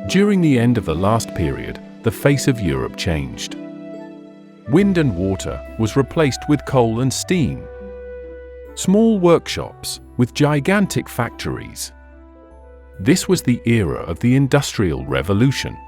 During the end of the last period, the face of Europe changed. Wind and water was replaced with coal and steam. Small workshops with gigantic factories. This was the era of the Industrial Revolution.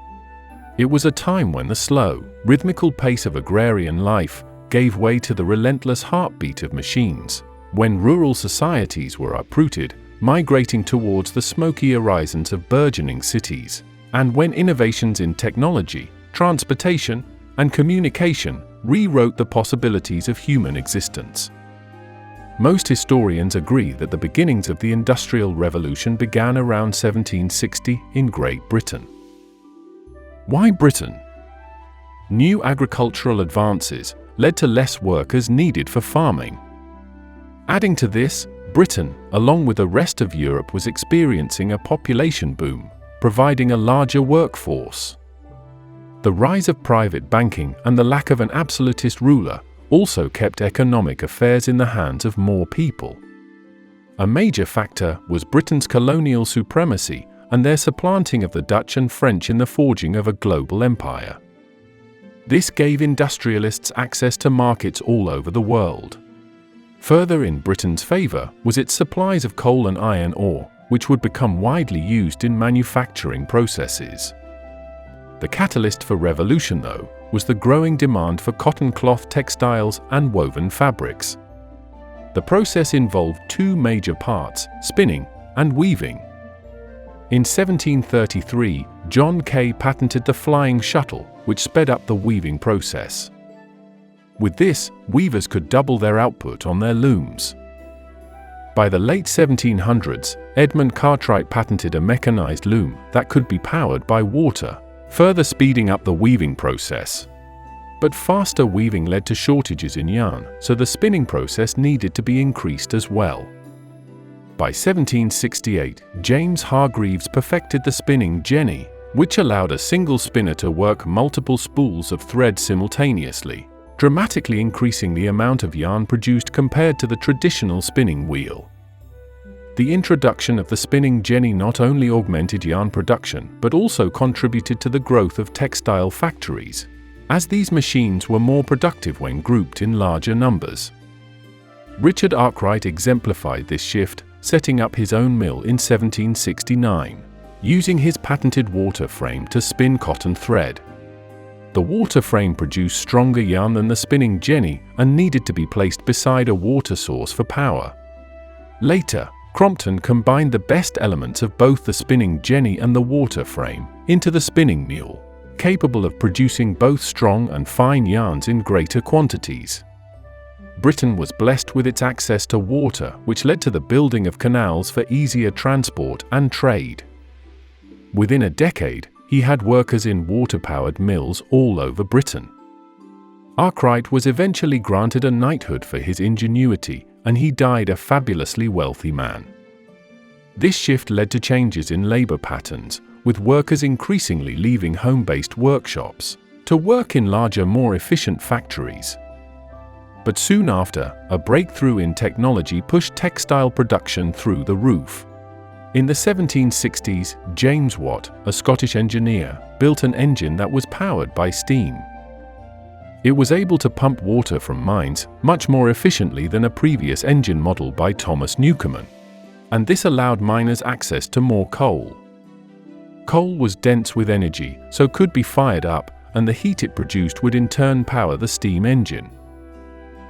It was a time when the slow, rhythmical pace of agrarian life gave way to the relentless heartbeat of machines, when rural societies were uprooted, migrating towards the smoky horizons of burgeoning cities, and when innovations in technology, transportation, and communication rewrote the possibilities of human existence. Most historians agree that the beginnings of the Industrial Revolution began around 1760 in Great Britain. Why Britain? New agricultural advances led to less workers needed for farming. Adding to this, Britain, along with the rest of Europe, was experiencing a population boom, providing a larger workforce. The rise of private banking and the lack of an absolutist ruler also kept economic affairs in the hands of more people. A major factor was Britain's colonial supremacy and their supplanting of the Dutch and French in the forging of a global empire. This gave industrialists access to markets all over the world. Further in Britain's favor was its supplies of coal and iron ore, which would become widely used in manufacturing processes. The catalyst for revolution, though, was the growing demand for cotton cloth textiles and woven fabrics. The process involved two major parts, spinning and weaving. In 1733, John Kay patented the flying shuttle, which sped up the weaving process. With this, weavers could double their output on their looms. By the late 1700s, Edmund Cartwright patented a mechanized loom that could be powered by water, further speeding up the weaving process. But faster weaving led to shortages in yarn, so the spinning process needed to be increased as well. By 1768, James Hargreaves perfected the spinning jenny, which allowed a single spinner to work multiple spools of thread simultaneously, dramatically increasing the amount of yarn produced compared to the traditional spinning wheel. The introduction of the spinning jenny not only augmented yarn production but also contributed to the growth of textile factories, as these machines were more productive when grouped in larger numbers. Richard Arkwright exemplified this shift, setting up his own mill in 1769, using his patented water frame to spin cotton thread. The water frame produced stronger yarn than the spinning jenny and needed to be placed beside a water source for power. Later, Crompton combined the best elements of both the spinning jenny and the water frame into the spinning mule, capable of producing both strong and fine yarns in greater quantities. Britain was blessed with its access to water, which led to the building of canals for easier transport and trade. Within a decade, he had workers in water-powered mills all over Britain. Arkwright was eventually granted a knighthood for his ingenuity, and he died a fabulously wealthy man. This shift led to changes in labor patterns, with workers increasingly leaving home-based workshops to work in larger, more efficient factories. But soon after, a breakthrough in technology pushed textile production through the roof. In the 1760s, James Watt, a Scottish engineer, built an engine that was powered by steam. It was able to pump water from mines much more efficiently than a previous engine model by Thomas Newcomen, and this allowed miners access to more coal. Coal was dense with energy, so could be fired up, and the heat it produced would in turn power the steam engine.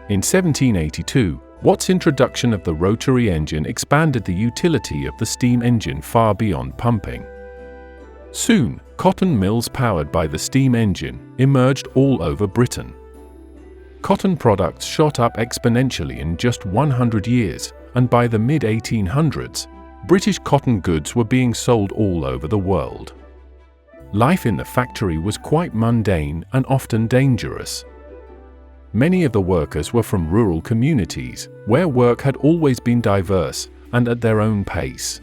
In 1782, Watt's introduction of the rotary engine expanded the utility of the steam engine far beyond pumping. Soon, cotton mills powered by the steam engine emerged all over Britain. Cotton products shot up exponentially in just 100 years, and by the mid-1800s, British cotton goods were being sold all over the world. Life in the factory was quite mundane and often dangerous. Many of the workers were from rural communities, where work had always been diverse and at their own pace.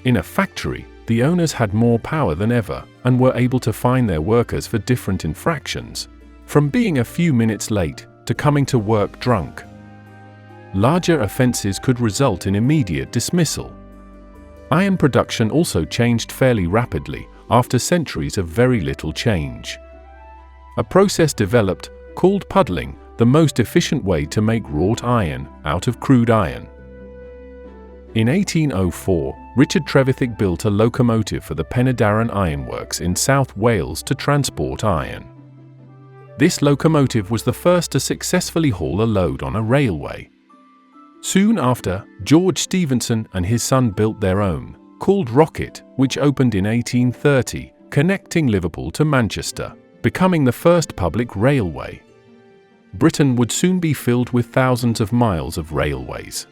In a factory, the owners had more power than ever and were able to fine their workers for different infractions, from being a few minutes late to coming to work drunk. Larger offenses could result in immediate dismissal. Iron production also changed fairly rapidly after centuries of very little change. A process developed called puddling, the most efficient way to make wrought iron out of crude iron. In 1804, Richard Trevithick built a locomotive for the Penydarren Ironworks in South Wales to transport iron. This locomotive was the first to successfully haul a load on a railway. Soon after, George Stephenson and his son built their own, called Rocket, which opened in 1830, connecting Liverpool to Manchester, becoming the first public railway. Britain would soon be filled with thousands of miles of railways.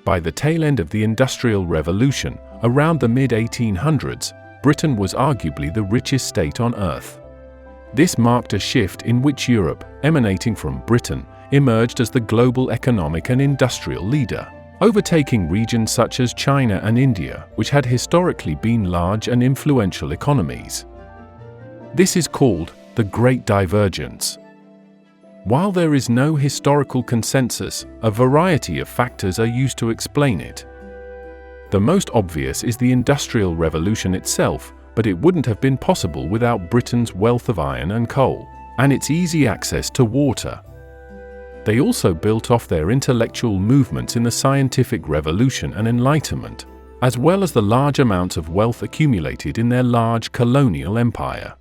By the tail end of the Industrial Revolution, around the mid-1800s, Britain was arguably the richest state on earth. This marked a shift in which Europe, emanating from Britain, emerged as the global economic and industrial leader, overtaking regions such as China and India, which had historically been large and influential economies. This is called the Great Divergence. While there is no historical consensus, a variety of factors are used to explain it. The most obvious is the Industrial Revolution itself, but it wouldn't have been possible without Britain's wealth of iron and coal, and its easy access to water. They also built off their intellectual movements in the scientific revolution and Enlightenment, as well as the large amounts of wealth accumulated in their large colonial empire.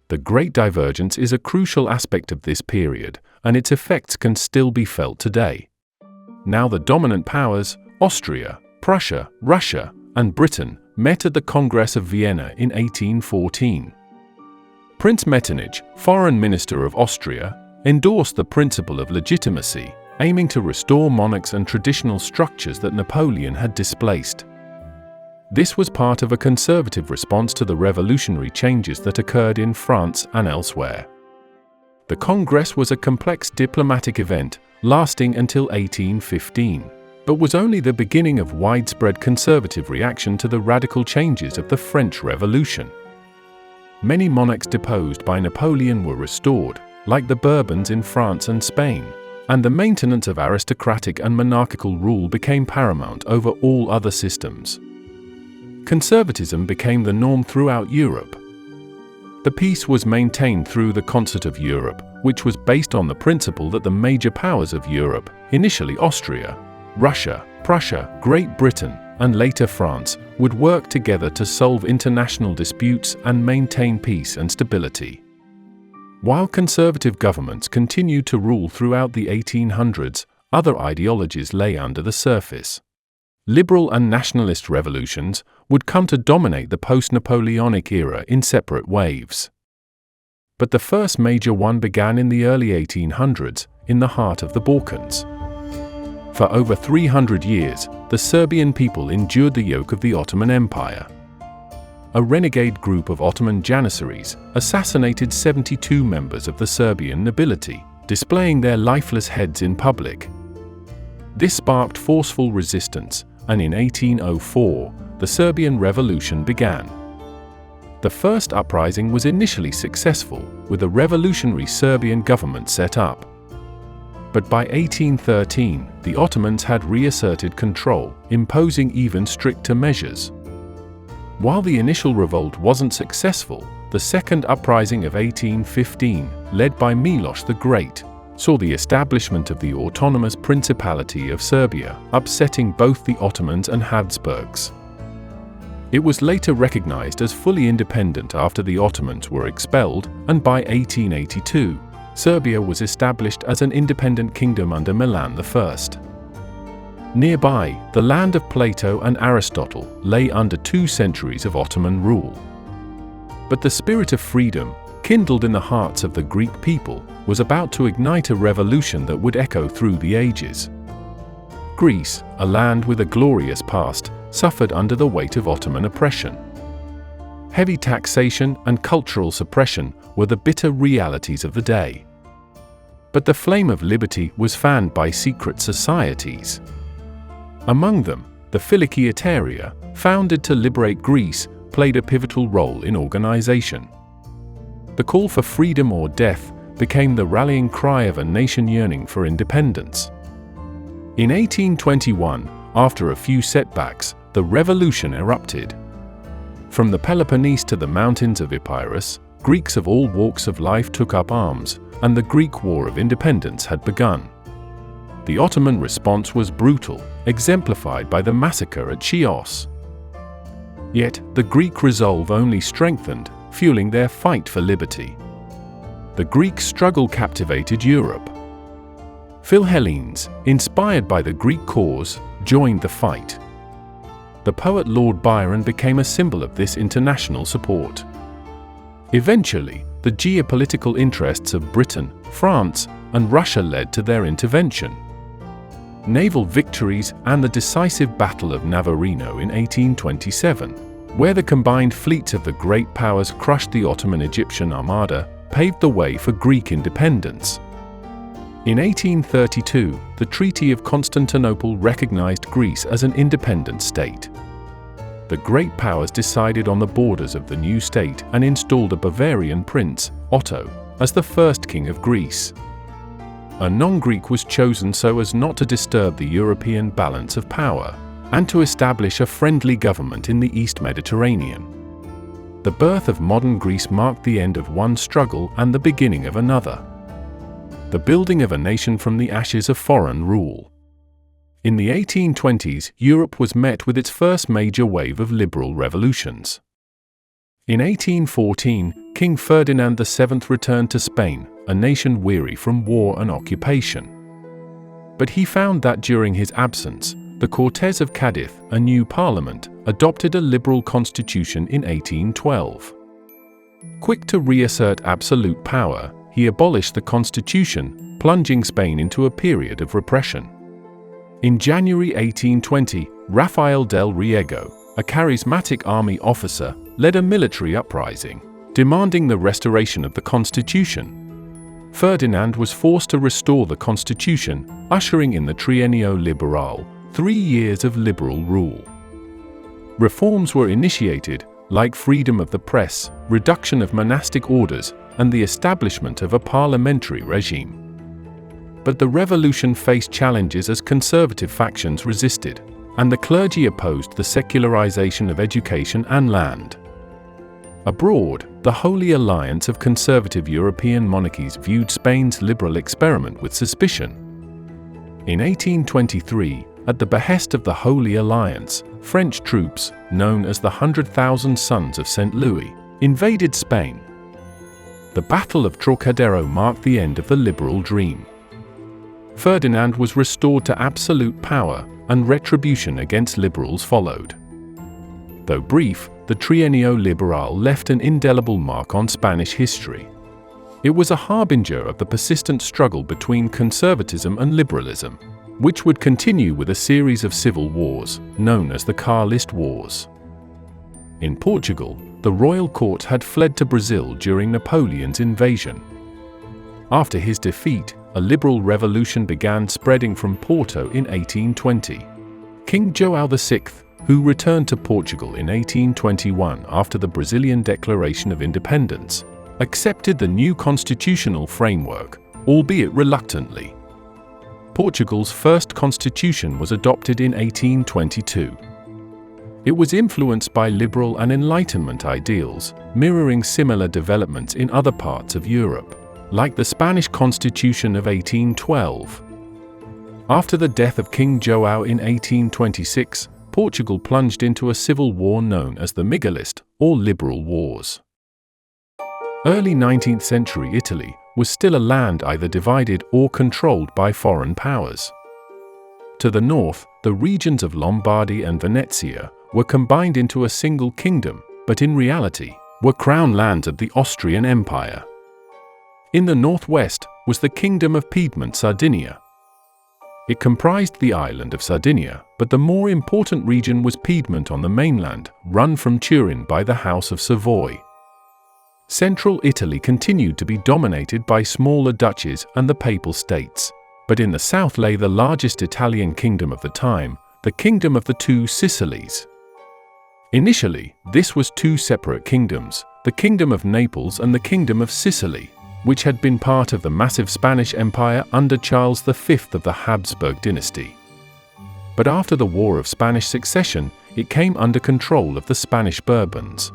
The Great Divergence is a crucial aspect of this period, and its effects can still be felt today. Now the dominant powers, Austria, Prussia, Russia, and Britain, met at the Congress of Vienna in 1814. Prince Metternich, Foreign Minister of Austria, endorsed the principle of legitimacy, aiming to restore monarchs and traditional structures that Napoleon had displaced. This was part of a conservative response to the revolutionary changes that occurred in France and elsewhere. The Congress was a complex diplomatic event lasting until 1815, but was only the beginning of widespread conservative reaction to the radical changes of the French Revolution. Many monarchs deposed by Napoleon were restored, like the Bourbons in France and Spain, and the maintenance of aristocratic and monarchical rule became paramount over all other systems. Conservatism became the norm throughout Europe. The peace was maintained through the Concert of Europe, which was based on the principle that the major powers of Europe, initially Austria, Russia, Prussia, Great Britain, and later France, would work together to solve international disputes and maintain peace and stability. While conservative governments continued to rule throughout the 1800s, other ideologies lay under the surface. Liberal and nationalist revolutions would come to dominate the post-Napoleonic era in separate waves. But the first major one began in the early 1800s, in the heart of the Balkans. For over 300 years, the Serbian people endured the yoke of the Ottoman Empire. A renegade group of Ottoman janissaries assassinated 72 members of the Serbian nobility, displaying their lifeless heads in public. This sparked forceful resistance, and in 1804, the Serbian Revolution began. The first uprising was initially successful, with a revolutionary Serbian government set up. But by 1813, the Ottomans had reasserted control, imposing even stricter measures. While the initial revolt wasn't successful, the second uprising of 1815, led by Miloš the Great, saw the establishment of the autonomous Principality of Serbia, upsetting both the Ottomans and Habsburgs. It was later recognized as fully independent after the Ottomans were expelled, and by 1882, Serbia was established as an independent kingdom under Milan I. Nearby, the land of Plato and Aristotle lay under 2 centuries of Ottoman rule. But the spirit of freedom, kindled in the hearts of the Greek people, was about to ignite a revolution that would echo through the ages. Greece, a land with a glorious past, suffered under the weight of Ottoman oppression. Heavy taxation and cultural suppression were the bitter realities of the day. But the flame of liberty was fanned by secret societies. Among them, the Philiki, founded to liberate Greece, played a pivotal role in organization. The call for freedom or death became the rallying cry of a nation yearning for independence. In 1821, after a few setbacks, the revolution erupted. From the Peloponnese to the mountains of Epirus, Greeks of all walks of life took up arms, and the Greek War of Independence had begun. The Ottoman response was brutal, exemplified by the massacre at Chios. Yet, the Greek resolve only strengthened, fueling their fight for liberty. The Greek struggle captivated Europe. Philhellenes, inspired by the Greek cause, joined the fight. The poet Lord Byron became a symbol of this international support. Eventually, the geopolitical interests of Britain, France, and Russia led to their intervention. Naval victories and the decisive Battle of Navarino in 1827, where the combined fleets of the great powers crushed the Ottoman Egyptian Armada, paved the way for Greek independence. In 1832, the Treaty of Constantinople recognized Greece as an independent state. The great powers decided on the borders of the new state and installed a Bavarian prince, Otto, as the first king of Greece. A non-Greek was chosen so as not to disturb the European balance of power, and to establish a friendly government in the East Mediterranean. The birth of modern Greece marked the end of one struggle and the beginning of another. The building of a nation from the ashes of foreign rule. In the 1820s, Europe was met with its first major wave of liberal revolutions. In 1814, King Ferdinand VII returned to Spain, a nation weary from war and occupation. But he found that during his absence, the Cortes of Cadiz, a new parliament, adopted a liberal constitution in 1812. Quick to reassert absolute power, he abolished the constitution, plunging Spain into a period of repression. In January 1820, Rafael del Riego, a charismatic army officer, led a military uprising, demanding the restoration of the constitution. Ferdinand was forced to restore the constitution, ushering in the Triennio Liberal, 3 years of liberal rule. Reforms were initiated, like freedom of the press, reduction of monastic orders, and the establishment of a parliamentary regime. But the revolution faced challenges as conservative factions resisted, and the clergy opposed the secularization of education and land. Abroad, the Holy Alliance of conservative European monarchies viewed Spain's liberal experiment with suspicion. In 1823, at the behest of the Holy Alliance, French troops, known as the 100,000 Sons of St. Louis, invaded Spain. The Battle of Trocadero marked the end of the liberal dream. Ferdinand was restored to absolute power, and retribution against liberals followed. Though brief, the Triennio Liberal left an indelible mark on Spanish history. It was a harbinger of the persistent struggle between conservatism and liberalism, which would continue with a series of civil wars, known as the Carlist Wars. In Portugal, the royal court had fled to Brazil during Napoleon's invasion. After his defeat, a liberal revolution began spreading from Porto in 1820. King João VI, who returned to Portugal in 1821 after the Brazilian Declaration of Independence, accepted the new constitutional framework, albeit reluctantly. Portugal's first constitution was adopted in 1822. It was influenced by liberal and Enlightenment ideals, mirroring similar developments in other parts of Europe, like the Spanish Constitution of 1812. After the death of King João in 1826, Portugal plunged into a civil war known as the Megalist, or Liberal Wars. Early 19th century Italy was still a land either divided or controlled by foreign powers. To the north, the regions of Lombardy and Venetia were combined into a single kingdom, but in reality, were crown lands of the Austrian Empire. In the northwest was the Kingdom of Piedmont Sardinia. It comprised the island of Sardinia, but the more important region was Piedmont on the mainland, run from Turin by the House of Savoy. Central Italy continued to be dominated by smaller duchies and the Papal States, but in the south lay the largest Italian kingdom of the time, the Kingdom of the Two Sicilies. Initially, this was two separate kingdoms, the Kingdom of Naples and the Kingdom of Sicily, which had been part of the massive Spanish Empire under Charles V of the Habsburg dynasty. But after the War of Spanish Succession, it came under control of the Spanish Bourbons.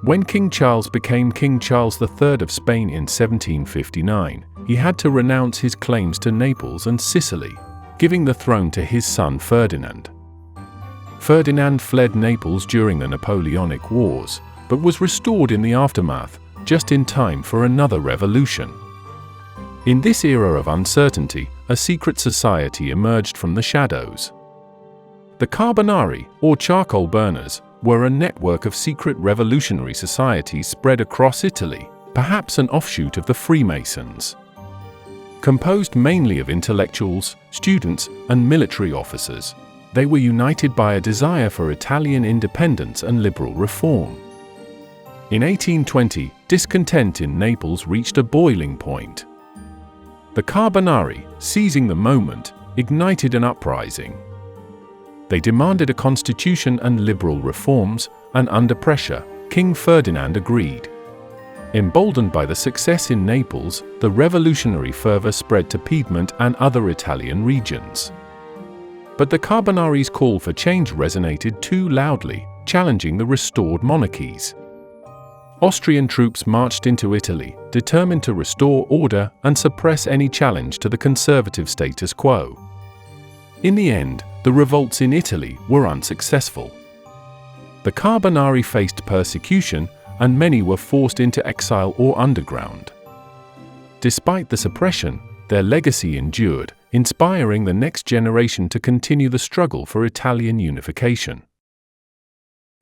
When King Charles became King Charles III of Spain in 1759, he had to renounce his claims to Naples and Sicily, giving the throne to his son Ferdinand. Ferdinand fled Naples during the Napoleonic Wars, but was restored in the aftermath, just in time for another revolution. In this era of uncertainty, a secret society emerged from the shadows. The Carbonari, or charcoal burners, were a network of secret revolutionary societies spread across Italy, perhaps an offshoot of the Freemasons. Composed mainly of intellectuals, students, and military officers, they were united by a desire for Italian independence and liberal reform. In 1820, discontent in Naples reached a boiling point. The Carbonari, seizing the moment, ignited an uprising. They demanded a constitution and liberal reforms, and under pressure, King Ferdinand agreed. Emboldened by the success in Naples, the revolutionary fervor spread to Piedmont and other Italian regions. But the Carbonari's call for change resonated too loudly, challenging the restored monarchies. Austrian troops marched into Italy, determined to restore order and suppress any challenge to the conservative status quo. In the end, the revolts in Italy were unsuccessful. The Carbonari faced persecution, and many were forced into exile or underground. Despite the suppression, their legacy endured, inspiring the next generation to continue the struggle for Italian unification.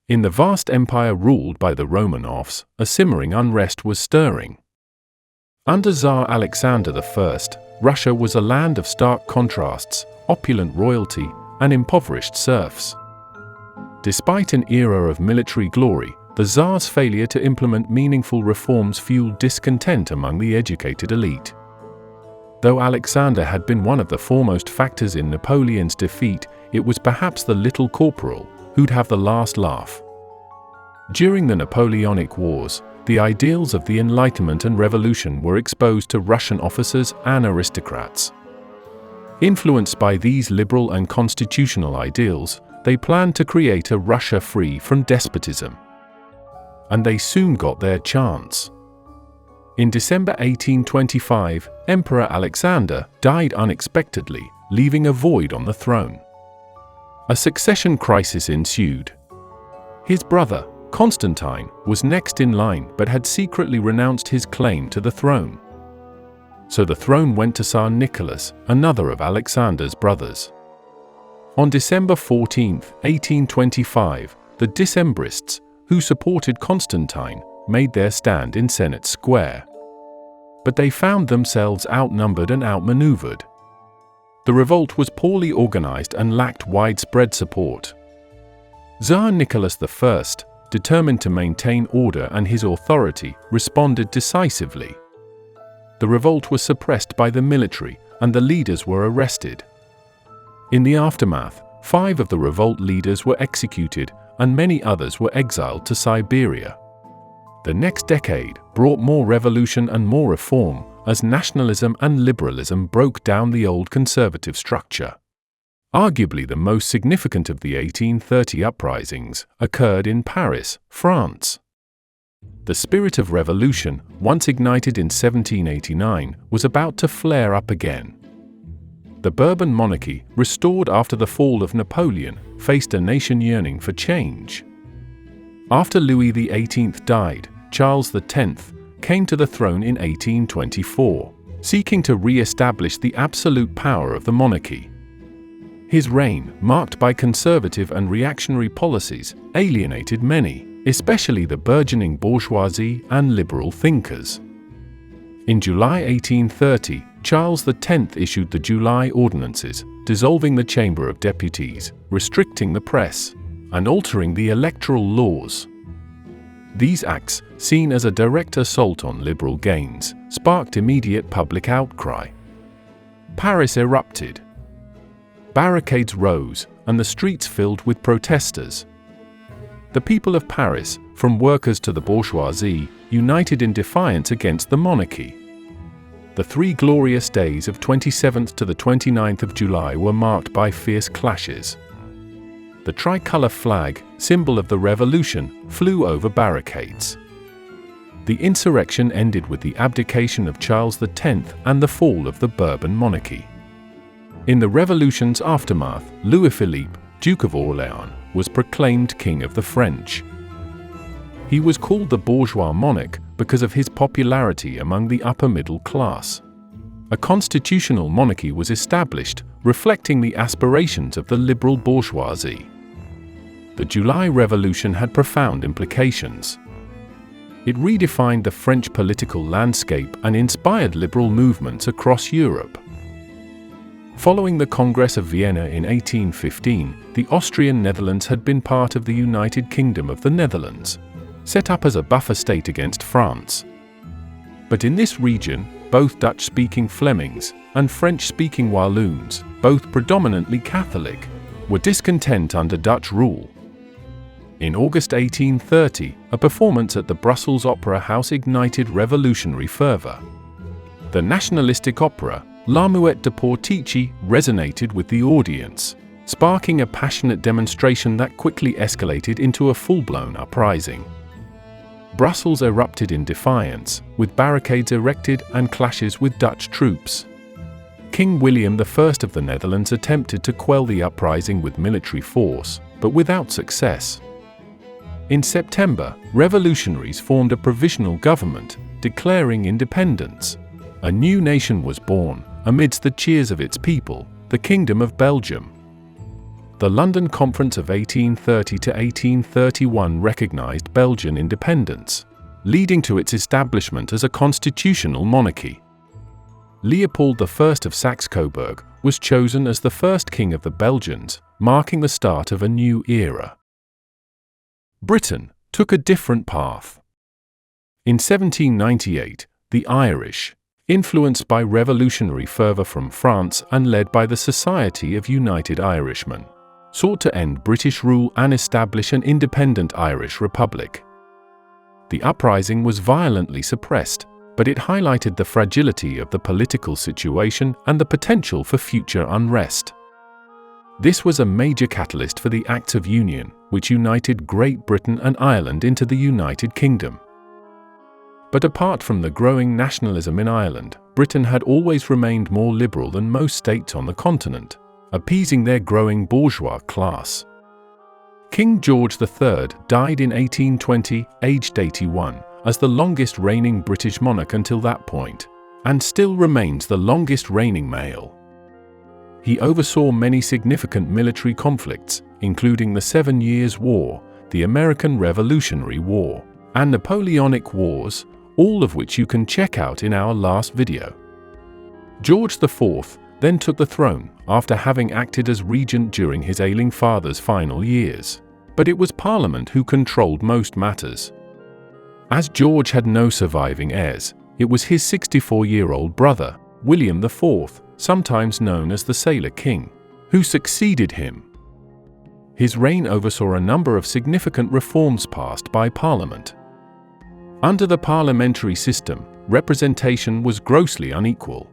In the vast empire ruled by the Romanovs, a simmering unrest was stirring. Under Tsar Alexander I, Russia was a land of stark contrasts, opulent royalty, and impoverished serfs. Despite an era of military glory, the Tsar's failure to implement meaningful reforms fueled discontent among the educated elite. Though Alexander had been one of the foremost factors in Napoleon's defeat, it was perhaps the little corporal who'd have the last laugh. During the Napoleonic Wars, the ideals of the Enlightenment and Revolution were exposed to Russian officers and aristocrats. Influenced by these liberal and constitutional ideals, they planned to create a Russia free from despotism. And they soon got their chance. In December 1825, Emperor Alexander died unexpectedly, leaving a void on the throne. A succession crisis ensued. His brother, Constantine, was next in line but had secretly renounced his claim to the throne. So the throne went to Tsar Nicholas, another of Alexander's brothers. On December 14, 1825, the Decembrists, who supported Constantine, made their stand in Senate Square. But they found themselves outnumbered and outmaneuvered. The revolt was poorly organized and lacked widespread support. Tsar Nicholas I, determined to maintain order and his authority, responded decisively. The revolt was suppressed by the military, and the leaders were arrested. In the aftermath, 5 of the revolt leaders were executed, and many others were exiled to Siberia. The next decade brought more revolution and more reform, as nationalism and liberalism broke down the old conservative structure. Arguably the most significant of the 1830 uprisings occurred in Paris, France. The spirit of revolution, once ignited in 1789, was about to flare up again. The Bourbon monarchy, restored after the fall of Napoleon, faced a nation yearning for change. After Louis XVIII died, Charles X came to the throne in 1824, seeking to re-establish the absolute power of the monarchy. His reign, marked by conservative and reactionary policies, alienated many, especially the burgeoning bourgeoisie and liberal thinkers. In July 1830, Charles X issued the July Ordinances, dissolving the Chamber of Deputies, restricting the press, and altering the electoral laws. These acts, seen as a direct assault on liberal gains, sparked immediate public outcry. Paris erupted. Barricades rose, and the streets filled with protesters. The people of Paris, from workers to the bourgeoisie, united in defiance against the monarchy. The 3 glorious days of 27th to the 29th of July were marked by fierce clashes. The The tricolour flag, symbol of the revolution, flew over barricades. The insurrection ended with the abdication of Charles X and the fall of the Bourbon monarchy. In the revolution's aftermath, Louis-Philippe, Duke of Orléans, was proclaimed King of the French. He was called the bourgeois monarch because of his popularity among the upper middle class. A constitutional monarchy was established, reflecting the aspirations of the liberal bourgeoisie. The July Revolution had profound implications. It redefined the French political landscape and inspired liberal movements across Europe. Following the Congress of Vienna in 1815, the Austrian Netherlands had been part of the United Kingdom of the Netherlands, set up as a buffer state against France. But in this region, both Dutch-speaking Flemings and French-speaking Walloons, both predominantly Catholic, were discontent under Dutch rule. In August 1830, a performance at the Brussels Opera House ignited revolutionary fervour. The nationalistic opera, La Muette de Portici, resonated with the audience, sparking a passionate demonstration that quickly escalated into a full-blown uprising. Brussels erupted in defiance, with barricades erected and clashes with Dutch troops. King William I of the Netherlands attempted to quell the uprising with military force, but without success. In September, revolutionaries formed a provisional government, declaring independence. A new nation was born, amidst the cheers of its people, the Kingdom of Belgium. The London Conference of 1830 to 1831 recognized Belgian independence, leading to its establishment as a constitutional monarchy. Leopold I of Saxe-Coburg was chosen as the first king of the Belgians, marking the start of a new era. Britain took a different path. In 1798, the Irish, influenced by revolutionary fervour from France and led by the Society of United Irishmen, sought to end British rule and establish an independent Irish republic. The uprising was violently suppressed, but it highlighted the fragility of the political situation and the potential for future unrest. This was a major catalyst for the Acts of Union, which united Great Britain and Ireland into the United Kingdom. But apart from the growing nationalism in Ireland, Britain had always remained more liberal than most states on the continent, appeasing their growing bourgeois class. King George III died in 1820, aged 81, as the longest reigning British monarch until that point, and still remains the longest reigning male. He oversaw many significant military conflicts, including the 7 Years' War, the American Revolutionary War, and Napoleonic Wars, all of which you can check out in our last video. George IV then took the throne after having acted as regent during his ailing father's final years, but it was Parliament who controlled most matters. As George had no surviving heirs, it was his 64-year-old brother, William IV, sometimes known as the Sailor King, who succeeded him. His reign oversaw a number of significant reforms passed by Parliament. Under the parliamentary system, representation was grossly unequal.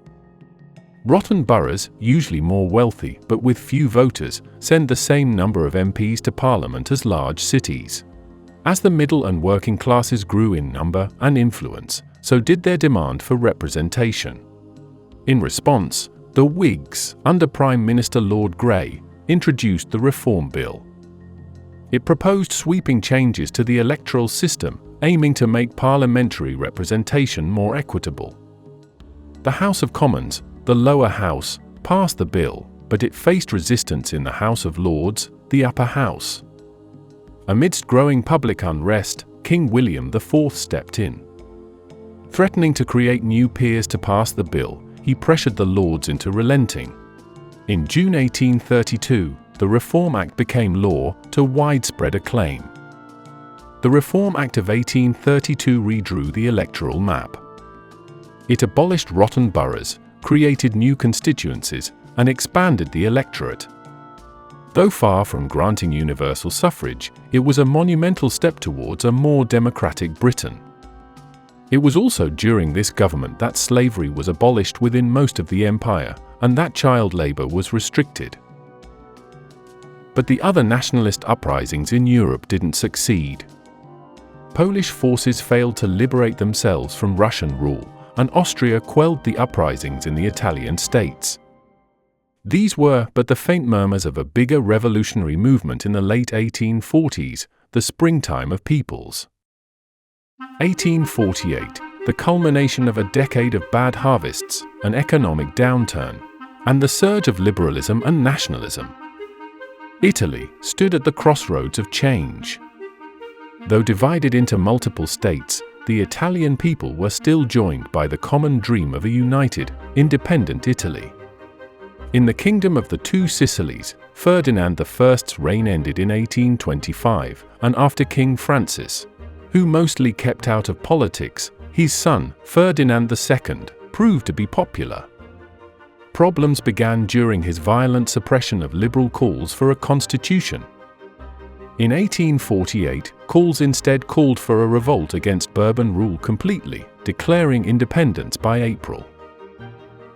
Rotten boroughs, usually more wealthy but with few voters, send the same number of MPs to Parliament as large cities. As the middle and working classes grew in number and influence, so did their demand for representation. In response, the Whigs, under Prime Minister Lord Grey, introduced the Reform Bill. It proposed sweeping changes to the electoral system, aiming to make parliamentary representation more equitable. The House of Commons, the lower house, passed the bill, but it faced resistance in the House of Lords, the upper house. Amidst growing public unrest, King William IV stepped in. Threatening to create new peers to pass the bill, he pressured the Lords into relenting. In June 1832, the Reform Act became law to widespread acclaim. The Reform Act of 1832 redrew the electoral map. It abolished rotten boroughs, created new constituencies, and expanded the electorate. Though far from granting universal suffrage, it was a monumental step towards a more democratic Britain. It was also during this government that slavery was abolished within most of the empire, and that child labor was restricted. But the other nationalist uprisings in Europe didn't succeed. Polish forces failed to liberate themselves from Russian rule, and Austria quelled the uprisings in the Italian states. These were but the faint murmurs of a bigger revolutionary movement in the late 1840s, the springtime of peoples. 1848, the culmination of a decade of bad harvests, an economic downturn, and the surge of liberalism and nationalism. Italy stood at the crossroads of change. Though divided into multiple states, the Italian people were still joined by the common dream of a united, independent Italy. In the Kingdom of the Two Sicilies, Ferdinand I's reign ended in 1825, and after King Francis, who mostly kept out of politics, his son, Ferdinand II, proved to be popular. Problems began during his violent suppression of liberal calls for a constitution. In 1848, calls instead called for a revolt against Bourbon rule completely, declaring independence by April.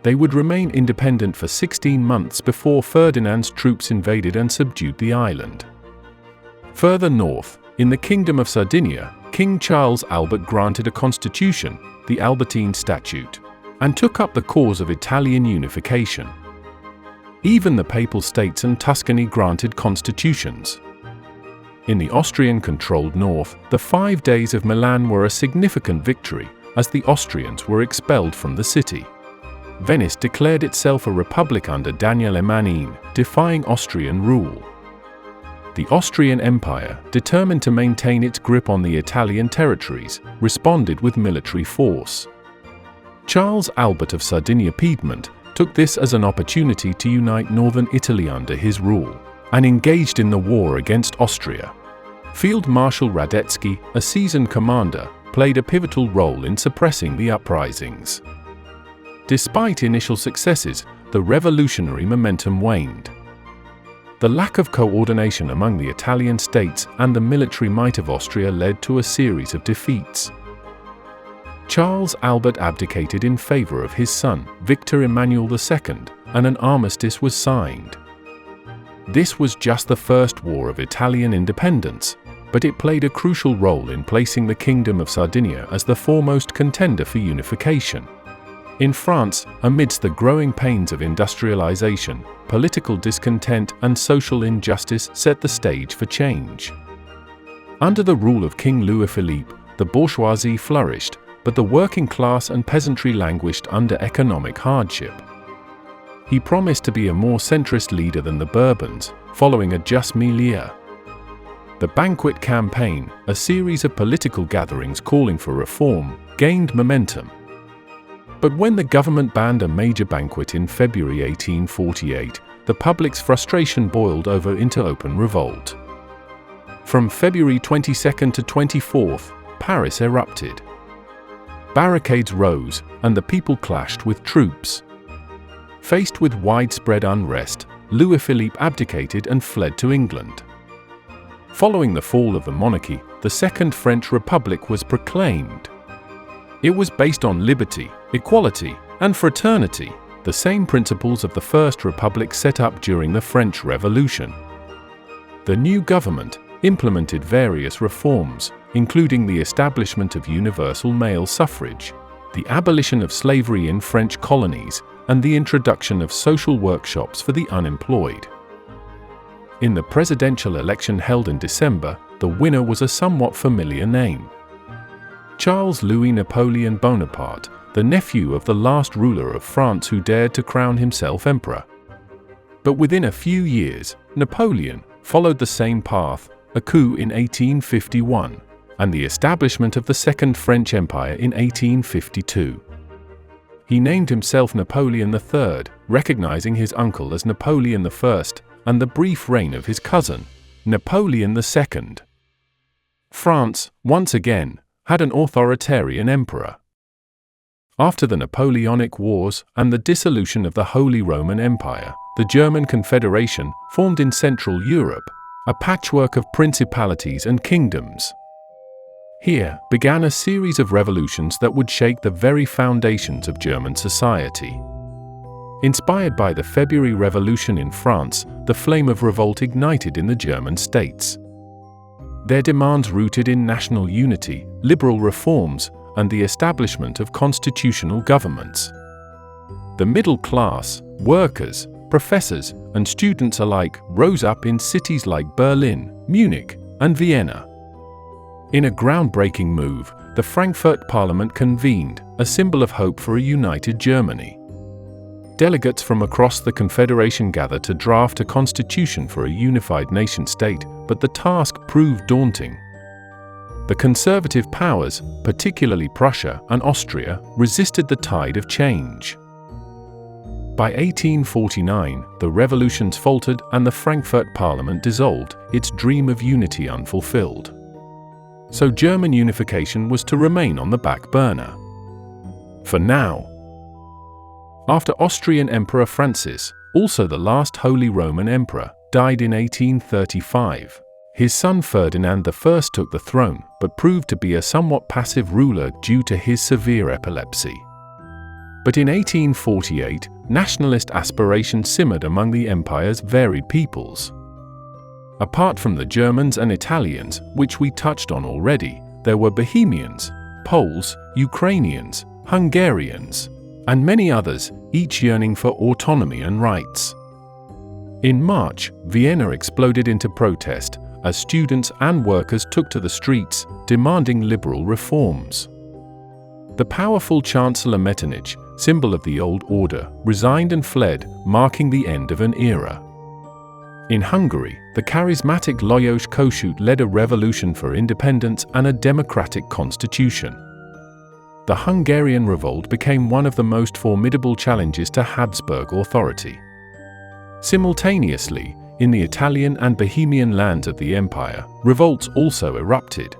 They would remain independent for 16 months before Ferdinand's troops invaded and subdued the island. Further north, in the Kingdom of Sardinia, King Charles Albert granted a constitution, the Albertine Statute, and took up the cause of Italian unification. Even the Papal States and Tuscany granted constitutions. In the Austrian-controlled north, the 5 days of Milan were a significant victory, as the Austrians were expelled from the city. Venice declared itself a republic under Daniele Manin, defying Austrian rule. The Austrian Empire, determined to maintain its grip on the Italian territories, responded with military force. Charles Albert of Sardinia-Piedmont took this as an opportunity to unite northern Italy under his rule, and engaged in the war against Austria. Field Marshal Radetzky, a seasoned commander, played a pivotal role in suppressing the uprisings. Despite initial successes, the revolutionary momentum waned. The lack of coordination among the Italian states and the military might of Austria led to a series of defeats. Charles Albert abdicated in favor of his son, Victor Emmanuel II, and an armistice was signed. This was just the first war of Italian independence, but it played a crucial role in placing the Kingdom of Sardinia as the foremost contender for unification. In France, amidst the growing pains of industrialization, political discontent and social injustice set the stage for change. Under the rule of King Louis-Philippe, the bourgeoisie flourished, but the working class and peasantry languished under economic hardship. He promised to be a more centrist leader than the Bourbons, following a juste milieu. The Banquet Campaign, a series of political gatherings calling for reform, gained momentum. But when the government banned a major banquet in February 1848, the public's frustration boiled over into open revolt. From February 22nd to 24th, Paris erupted. Barricades rose, and the people clashed with troops. Faced with widespread unrest, Louis-Philippe abdicated and fled to England. Following the fall of the monarchy, the Second French Republic was proclaimed. It was based on liberty, equality, and fraternity, the same principles of the First Republic set up during the French Revolution. The new government implemented various reforms, including the establishment of universal male suffrage, the abolition of slavery in French colonies, and the introduction of social workshops for the unemployed. In the presidential election held in December, the winner was a somewhat familiar name: Charles Louis Napoleon Bonaparte, the nephew of the last ruler of France who dared to crown himself emperor. But within a few years, Napoleon followed the same path, a coup in 1851, and the establishment of the Second French Empire in 1852. He named himself Napoleon III, recognizing his uncle as Napoleon I and the brief reign of his cousin, Napoleon II. France, once again, had an authoritarian emperor. After the Napoleonic Wars and the dissolution of the Holy Roman Empire, the German Confederation formed in Central Europe, a patchwork of principalities and kingdoms. Here began a series of revolutions that would shake the very foundations of German society. Inspired by the February Revolution in France, the flame of revolt ignited in the German states. Their demands rooted in national unity, liberal reforms, and the establishment of constitutional governments. The middle class, workers, professors, and students alike rose up in cities like Berlin, Munich, and Vienna. In a groundbreaking move, the Frankfurt Parliament convened, a symbol of hope for a united Germany. Delegates from across the Confederation gathered to draft a constitution for a unified nation-state, but the task proved daunting. The conservative powers, particularly Prussia and Austria, resisted the tide of change. By 1849, the revolutions faltered and the Frankfurt Parliament dissolved, its dream of unity unfulfilled. So German unification was to remain on the back burner. For now. After Austrian Emperor Francis, also the last Holy Roman Emperor, died in 1835, his son Ferdinand I took the throne, but proved to be a somewhat passive ruler due to his severe epilepsy. But in 1848, nationalist aspiration simmered among the empire's varied peoples. Apart from the Germans and Italians, which we touched on already, there were Bohemians, Poles, Ukrainians, Hungarians, and many others, each yearning for autonomy and rights. In March, Vienna exploded into protest, as students and workers took to the streets, demanding liberal reforms. The powerful Chancellor Metternich, symbol of the old order, resigned and fled, marking the end of an era. In Hungary, the charismatic Lajos Kossuth led a revolution for independence and a democratic constitution. The Hungarian revolt became one of the most formidable challenges to Habsburg authority. Simultaneously, in the Italian and Bohemian lands of the empire, revolts also erupted.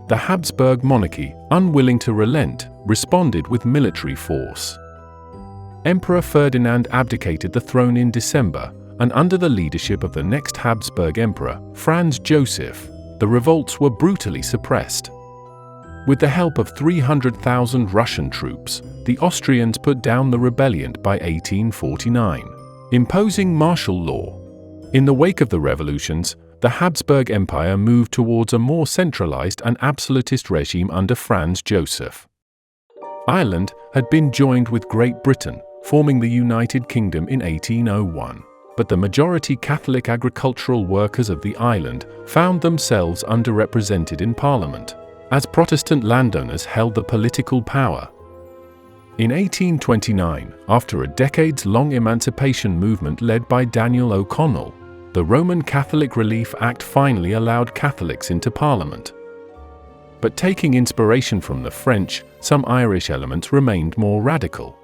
The Habsburg monarchy, unwilling to relent, responded with military force. Emperor Ferdinand abdicated the throne in December, and under the leadership of the next Habsburg emperor, Franz Joseph, the revolts were brutally suppressed. With the help of 300,000 Russian troops, the Austrians put down the rebellion by 1849, imposing martial law. In the wake of the revolutions, the Habsburg Empire moved towards a more centralized and absolutist regime under Franz Joseph. Ireland had been joined with Great Britain, forming the United Kingdom in 1801, but the majority Catholic agricultural workers of the island found themselves underrepresented in Parliament, as Protestant landowners held the political power. In 1829, after a decades-long emancipation movement led by Daniel O'Connell, the Roman Catholic Relief Act finally allowed Catholics into Parliament. But taking inspiration from the French, some Irish elements remained more radical.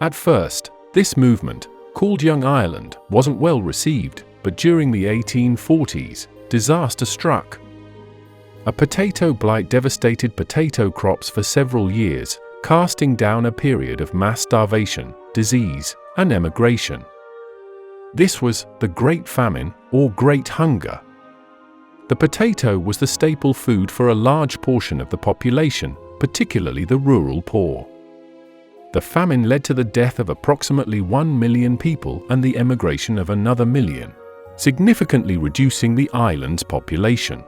At first, this movement, called Young Ireland, wasn't well received, but during the 1840s, disaster struck. A potato blight devastated potato crops for several years, casting down a period of mass starvation, disease, and emigration. This was the Great Famine, or Great Hunger. The potato was the staple food for a large portion of the population, particularly the rural poor. The famine led to the death of approximately 1 million people and the emigration of another million, significantly reducing the island's population.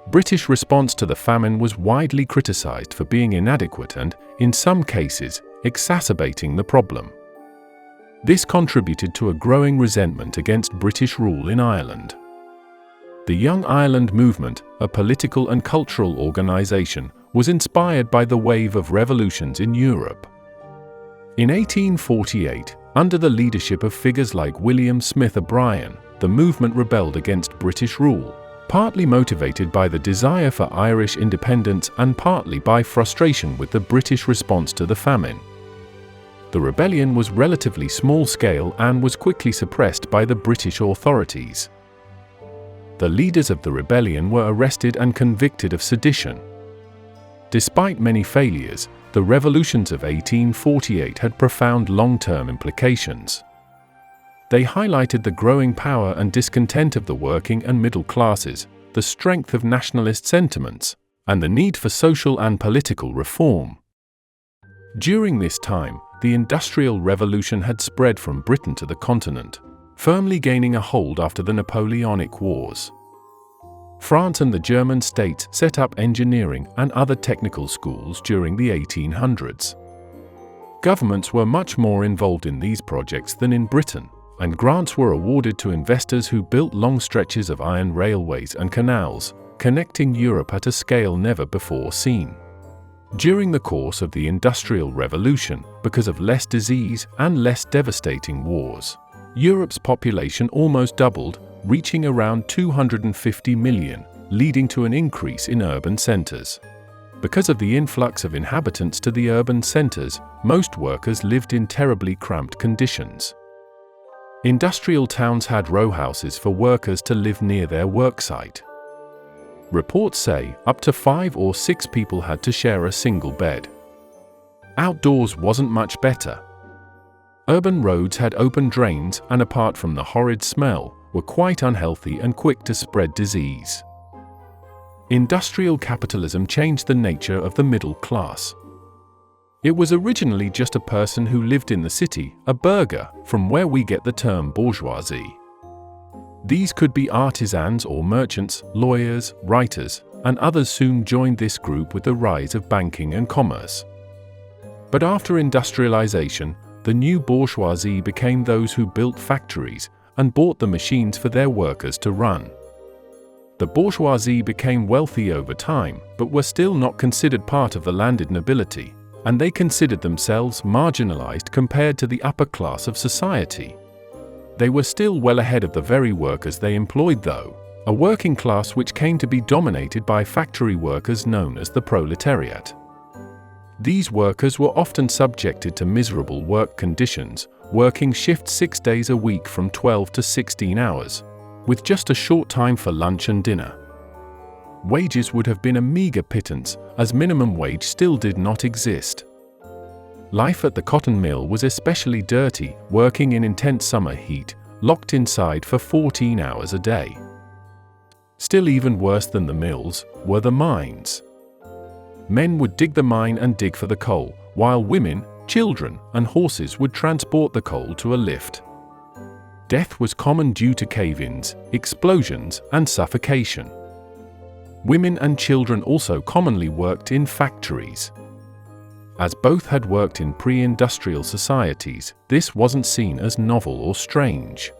British response to the famine was widely criticized for being inadequate and, in some cases, exacerbating the problem. This contributed to a growing resentment against British rule in Ireland. The Young Ireland movement, a political and cultural organization, was inspired by the wave of revolutions in Europe. In 1848, under the leadership of figures like William Smith O'Brien, the movement rebelled against British rule, partly motivated by the desire for Irish independence and partly by frustration with the British response to the famine. The rebellion was relatively small-scale and was quickly suppressed by the British authorities. The leaders of the rebellion were arrested and convicted of sedition. Despite many failures, the revolutions of 1848 had profound long-term implications. They highlighted the growing power and discontent of the working and middle classes, the strength of nationalist sentiments, and the need for social and political reform. During this time, the Industrial Revolution had spread from Britain to the continent, firmly gaining a hold after the Napoleonic Wars. France and the German states set up engineering and other technical schools during the 1800s. Governments were much more involved in these projects than in Britain, and grants were awarded to investors who built long stretches of iron railways and canals, connecting Europe at a scale never before seen. During the course of the Industrial Revolution, because of less disease and less devastating wars, Europe's population almost doubled, reaching around 250 million, leading to an increase in urban centers. Because of the influx of inhabitants to the urban centers, most workers lived in terribly cramped conditions. Industrial towns had row houses for workers to live near their worksite. Reports say up to 5 or 6 people had to share a single bed. Outdoors wasn't much better. Urban roads had open drains and, apart from the horrid smell, were quite unhealthy and quick to spread disease. Industrial capitalism changed the nature of the middle class. It was originally just a person who lived in the city, a burgher, from where we get the term bourgeoisie. These could be artisans or merchants, lawyers, writers, and others soon joined this group with the rise of banking and commerce. But after industrialization, the new bourgeoisie became those who built factories and bought the machines for their workers to run. The bourgeoisie became wealthy over time, but were still not considered part of the landed nobility, and they considered themselves marginalized compared to the upper class of society. They were still well ahead of the very workers they employed, though, a working class which came to be dominated by factory workers known as the proletariat. These workers were often subjected to miserable work conditions, working shifts 6 days a week from 12 to 16 hours, with just a short time for lunch and dinner. Wages would have been a meager pittance, as minimum wage still did not exist. Life at the cotton mill was especially dirty, working in intense summer heat, locked inside for 14 hours a day. Still even worse than the mills were the mines. Men would dig the mine and dig for the coal, while women, children, and horses would transport the coal to a lift. Death was common due to cave-ins, explosions, and suffocation. Women and children also commonly worked in factories. As both had worked in pre-industrial societies, this wasn't seen as novel or strange.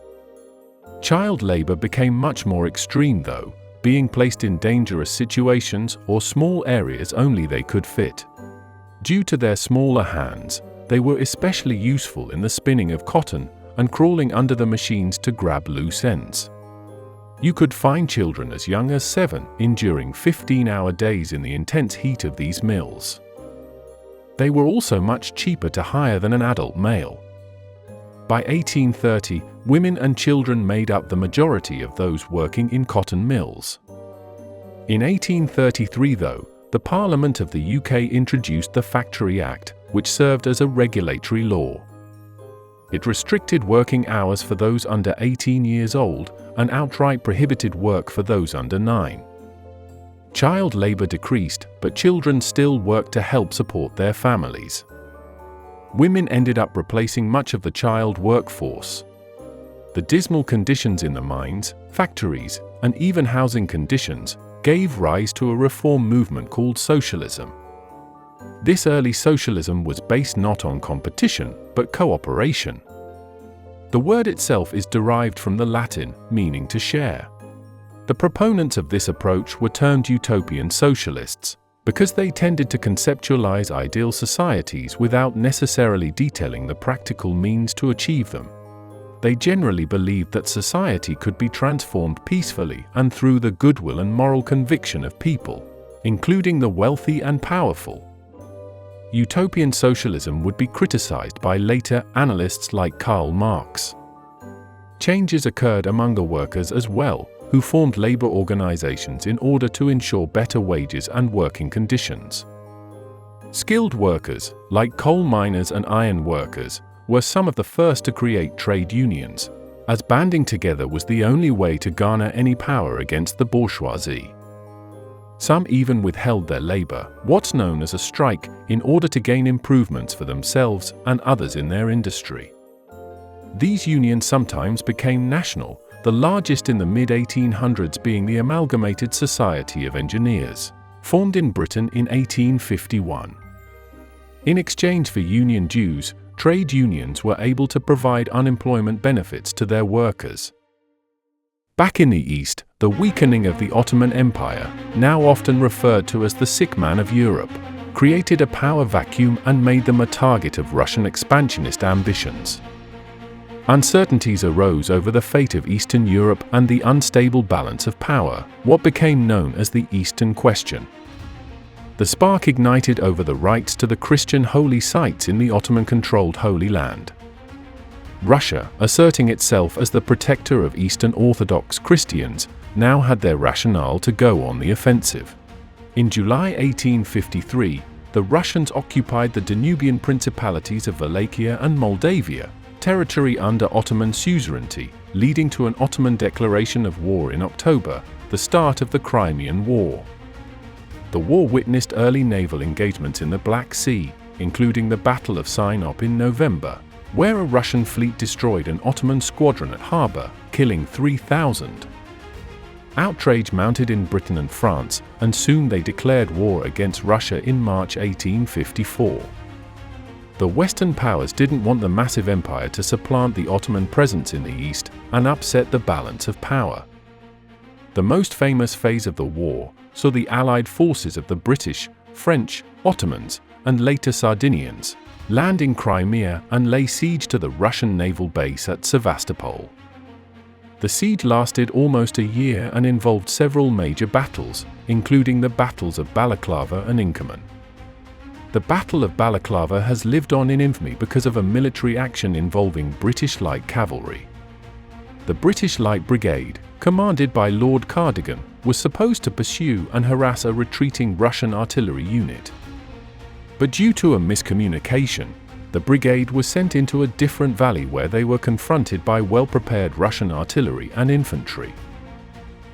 Child labor became much more extreme, though, being placed in dangerous situations or small areas only they could fit. Due to their smaller hands, they were especially useful in the spinning of cotton and crawling under the machines to grab loose ends. You could find children as young as 7 enduring 15-hour days in the intense heat of these mills. They were also much cheaper to hire than an adult male. By 1830, women and children made up the majority of those working in cotton mills. In 1833, though, the Parliament of the UK introduced the Factory Act, which served as a regulatory law. It restricted working hours for those under 18 years old and outright prohibited work for those under 9. Child labor decreased, but children still worked to help support their families. Women ended up replacing much of the child workforce. The dismal conditions in the mines, factories, and even housing conditions gave rise to a reform movement called socialism. This early socialism was based not on competition, but cooperation. The word itself is derived from the Latin, meaning to share. The proponents of this approach were termed utopian socialists, because they tended to conceptualize ideal societies without necessarily detailing the practical means to achieve them. They generally believed that society could be transformed peacefully and through the goodwill and moral conviction of people, including the wealthy and powerful. Utopian socialism would be criticized by later analysts like Karl Marx. Changes occurred among the workers as well, who formed labor organizations in order to ensure better wages and working conditions. Skilled workers, like coal miners and iron workers, were some of the first to create trade unions, as banding together was the only way to garner any power against the bourgeoisie. Some even withheld their labor, what's known as a strike, in order to gain improvements for themselves and others in their industry. These unions sometimes became national, the largest in the mid-1800s being the Amalgamated Society of Engineers, formed in Britain in 1851. In exchange for union dues, trade unions were able to provide unemployment benefits to their workers. Back in the East, the weakening of the Ottoman Empire, now often referred to as the sick man of Europe, created a power vacuum and made them a target of Russian expansionist ambitions. Uncertainties arose over the fate of Eastern Europe and the unstable balance of power, what became known as the Eastern Question. The spark ignited over the rights to the Christian holy sites in the Ottoman-controlled Holy Land. Russia, asserting itself as the protector of Eastern Orthodox Christians, now had their rationale to go on the offensive. In July 1853, the Russians occupied the Danubian principalities of Wallachia and Moldavia, territory under Ottoman suzerainty, leading to an Ottoman declaration of war in October, the start of the Crimean War. The war witnessed early naval engagements in the Black Sea, including the Battle of Sinop in November, where a Russian fleet destroyed an Ottoman squadron at harbor, killing 3,000. Outrage mounted in Britain and France, and soon they declared war against Russia in March 1854. The Western powers didn't want the massive empire to supplant the Ottoman presence in the East and upset the balance of power. The most famous phase of the war saw the Allied forces of the British, French, Ottomans, and later Sardinians land in Crimea and lay siege to the Russian naval base at Sevastopol. The siege lasted almost a year and involved several major battles, including the battles of Balaclava and Inkerman. The Battle of Balaclava has lived on in infamy because of a military action involving British light cavalry. The British Light Brigade, commanded by Lord Cardigan, was supposed to pursue and harass a retreating Russian artillery unit. But due to a miscommunication, the brigade was sent into a different valley where they were confronted by well-prepared Russian artillery and infantry.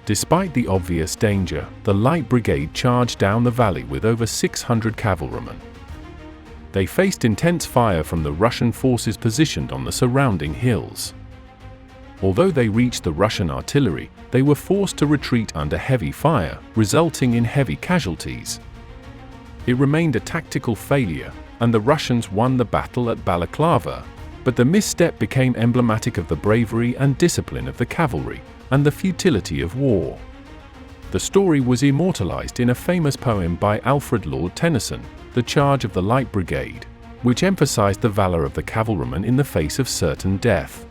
Despite the obvious danger, the Light Brigade charged down the valley with over 600 cavalrymen. They faced intense fire from the Russian forces positioned on the surrounding hills. Although they reached the Russian artillery, they were forced to retreat under heavy fire, resulting in heavy casualties. It remained a tactical failure, and the Russians won the battle at Balaclava, but the misstep became emblematic of the bravery and discipline of the cavalry, and the futility of war. The story was immortalized in a famous poem by Alfred Lord Tennyson, The Charge of the Light Brigade, which emphasized the valor of the cavalrymen in the face of certain death.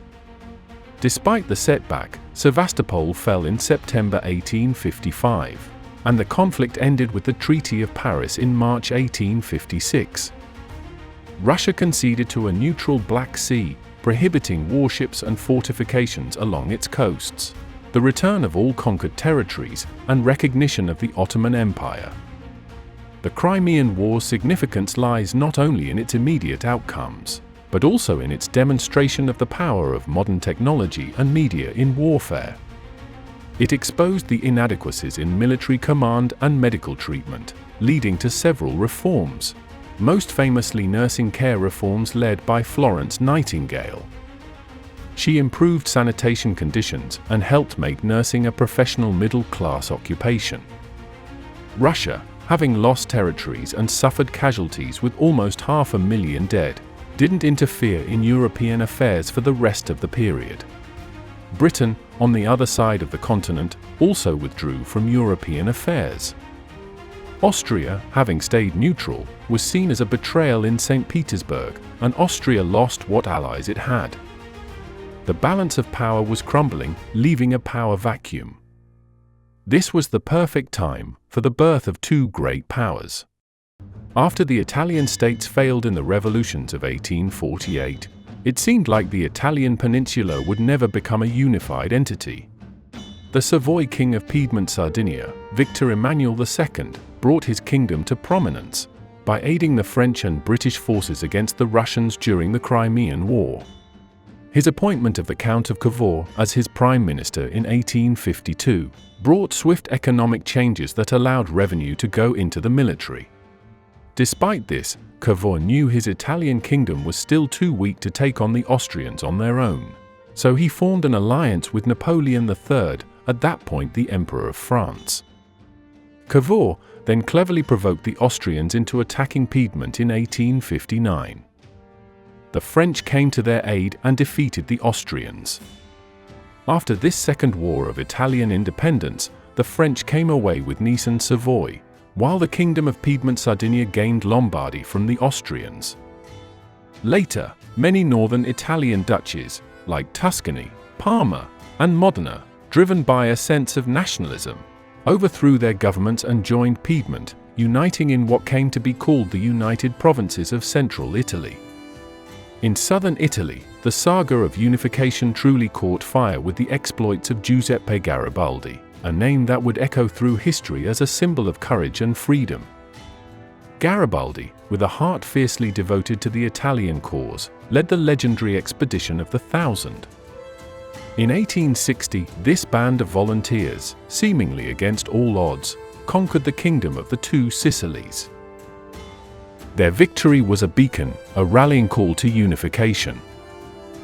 Despite the setback, Sevastopol fell in September 1855. And the conflict ended with the Treaty of Paris in March 1856. Russia conceded to a neutral Black Sea, prohibiting warships and fortifications along its coasts, the return of all conquered territories, and recognition of the Ottoman Empire. The Crimean War's significance lies not only in its immediate outcomes, but also in its demonstration of the power of modern technology and media in warfare. It exposed the inadequacies in military command and medical treatment, leading to several reforms, most famously nursing care reforms led by Florence Nightingale. She improved sanitation conditions and helped make nursing a professional middle-class occupation. Russia, having lost territories and suffered casualties with almost 500,000 dead, didn't interfere in European affairs for the rest of the period. Britain, on the other side of the continent, also withdrew from European affairs. Austria, having stayed neutral, was seen as a betrayal in St. Petersburg, and Austria lost what allies it had. The balance of power was crumbling, leaving a power vacuum. This was the perfect time for the birth of two great powers. After the Italian states failed in the revolutions of 1848, it seemed like the Italian peninsula would never become a unified entity. The Savoy king of Piedmont Sardinia, Victor Emmanuel II, brought his kingdom to prominence by aiding the French and British forces against the Russians during the Crimean War. His appointment of the Count of Cavour as his prime minister in 1852 brought swift economic changes that allowed revenue to go into the military. Despite this, Cavour knew his Italian kingdom was still too weak to take on the Austrians on their own, so he formed an alliance with Napoleon III, at that point the Emperor of France. Cavour then cleverly provoked the Austrians into attacking Piedmont in 1859. The French came to their aid and defeated the Austrians. After this Second War of Italian independence, the French came away with Nice and Savoy, while the Kingdom of Piedmont-Sardinia gained Lombardy from the Austrians. Later, many northern Italian duchies, like Tuscany, Parma, and Modena, driven by a sense of nationalism, overthrew their governments and joined Piedmont, uniting in what came to be called the United Provinces of Central Italy. In southern Italy, the saga of unification truly caught fire with the exploits of Giuseppe Garibaldi, a name that would echo through history as a symbol of courage and freedom. Garibaldi, with a heart fiercely devoted to the Italian cause, led the legendary expedition of the Thousand. In 1860, this band of volunteers, seemingly against all odds, conquered the kingdom of the Two Sicilies. Their victory was a beacon, a rallying call to unification.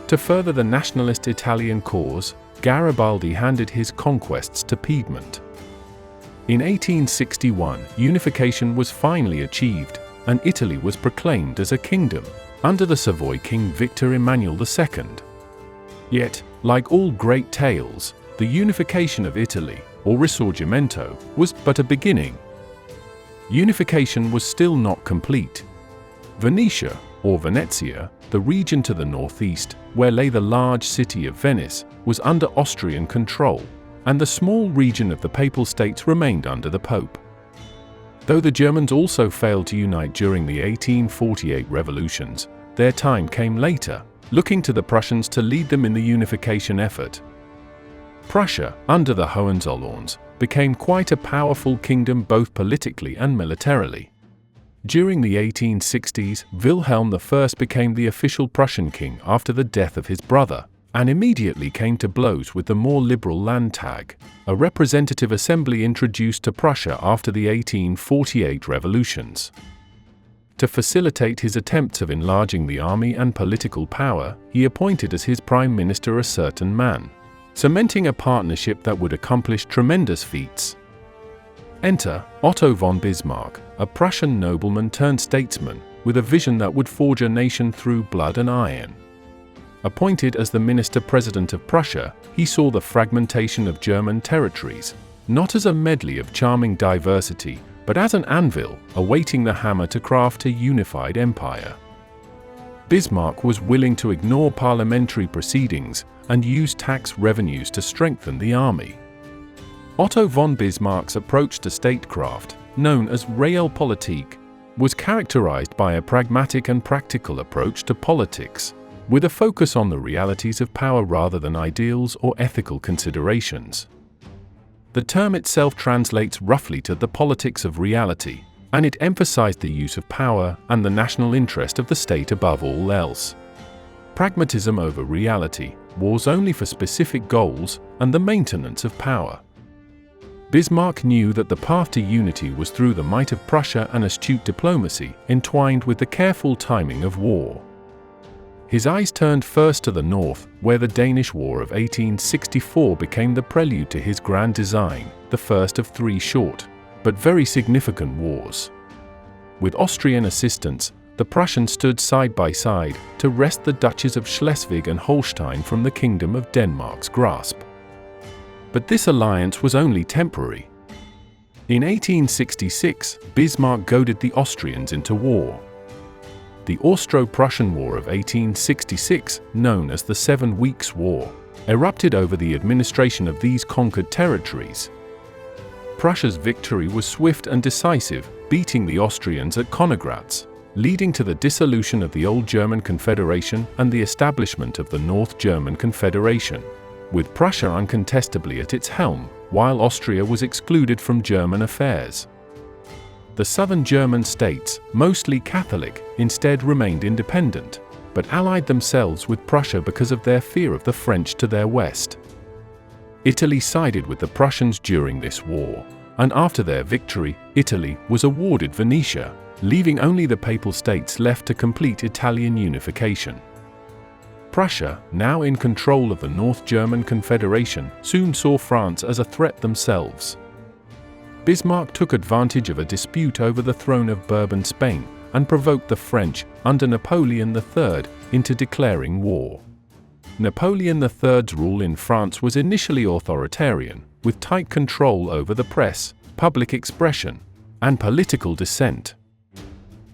To further the nationalist Italian cause, Garibaldi handed his conquests to Piedmont. In 1861, unification was finally achieved, and Italy was proclaimed as a kingdom, under the Savoy King Victor Emmanuel II. Yet, like all great tales, the unification of Italy, or Risorgimento, was but a beginning. Unification was still not complete. Venetia, or Venezia, the region to the northeast, where lay the large city of Venice, was under Austrian control, and the small region of the Papal States remained under the Pope. Though the Germans also failed to unite during the 1848 revolutions, their time came later, looking to the Prussians to lead them in the unification effort. Prussia, under the Hohenzollerns, became quite a powerful kingdom both politically and militarily. During the 1860s, Wilhelm I became the official Prussian king after the death of his brother, and immediately came to blows with the more liberal Landtag, a representative assembly introduced to Prussia after the 1848 revolutions. To facilitate his attempts of enlarging the army and political power, he appointed as his prime minister a certain man, cementing a partnership that would accomplish tremendous feats. Enter Otto von Bismarck, a Prussian nobleman turned statesman, with a vision that would forge a nation through blood and iron. Appointed as the minister-president of Prussia, he saw the fragmentation of German territories, not as a medley of charming diversity, but as an anvil awaiting the hammer to craft a unified empire. Bismarck was willing to ignore parliamentary proceedings and use tax revenues to strengthen the army. Otto von Bismarck's approach to statecraft, known as Realpolitik, was characterized by a pragmatic and practical approach to politics, with a focus on the realities of power rather than ideals or ethical considerations. The term itself translates roughly to the politics of reality, and it emphasized the use of power and the national interest of the state above all else. Pragmatism over reality, wars only for specific goals, and the maintenance of power. Bismarck knew that the path to unity was through the might of Prussia and astute diplomacy, entwined with the careful timing of war. His eyes turned first to the north, where the Danish War of 1864 became the prelude to his grand design, the first of three short, but very significant wars. With Austrian assistance, the Prussians stood side by side to wrest the duchies of Schleswig and Holstein from the Kingdom of Denmark's grasp. But this alliance was only temporary. In 1866, Bismarck goaded the Austrians into war. The Austro-Prussian War of 1866, known as the 7 Weeks' War, erupted over the administration of these conquered territories. Prussia's victory was swift and decisive, beating the Austrians at Königgrätz, leading to the dissolution of the Old German Confederation and the establishment of the North German Confederation, with Prussia uncontestably at its helm, while Austria was excluded from German affairs. The southern German states, mostly Catholic, instead remained independent, but allied themselves with Prussia because of their fear of the French to their west. Italy sided with the Prussians during this war, and after their victory, Italy was awarded Venetia, leaving only the Papal States left to complete Italian unification. Prussia, now in control of the North German Confederation, soon saw France as a threat themselves. Bismarck took advantage of a dispute over the throne of Bourbon Spain and provoked the French, under Napoleon III, into declaring war. Napoleon III's rule in France was initially authoritarian, with tight control over the press, public expression, and political dissent.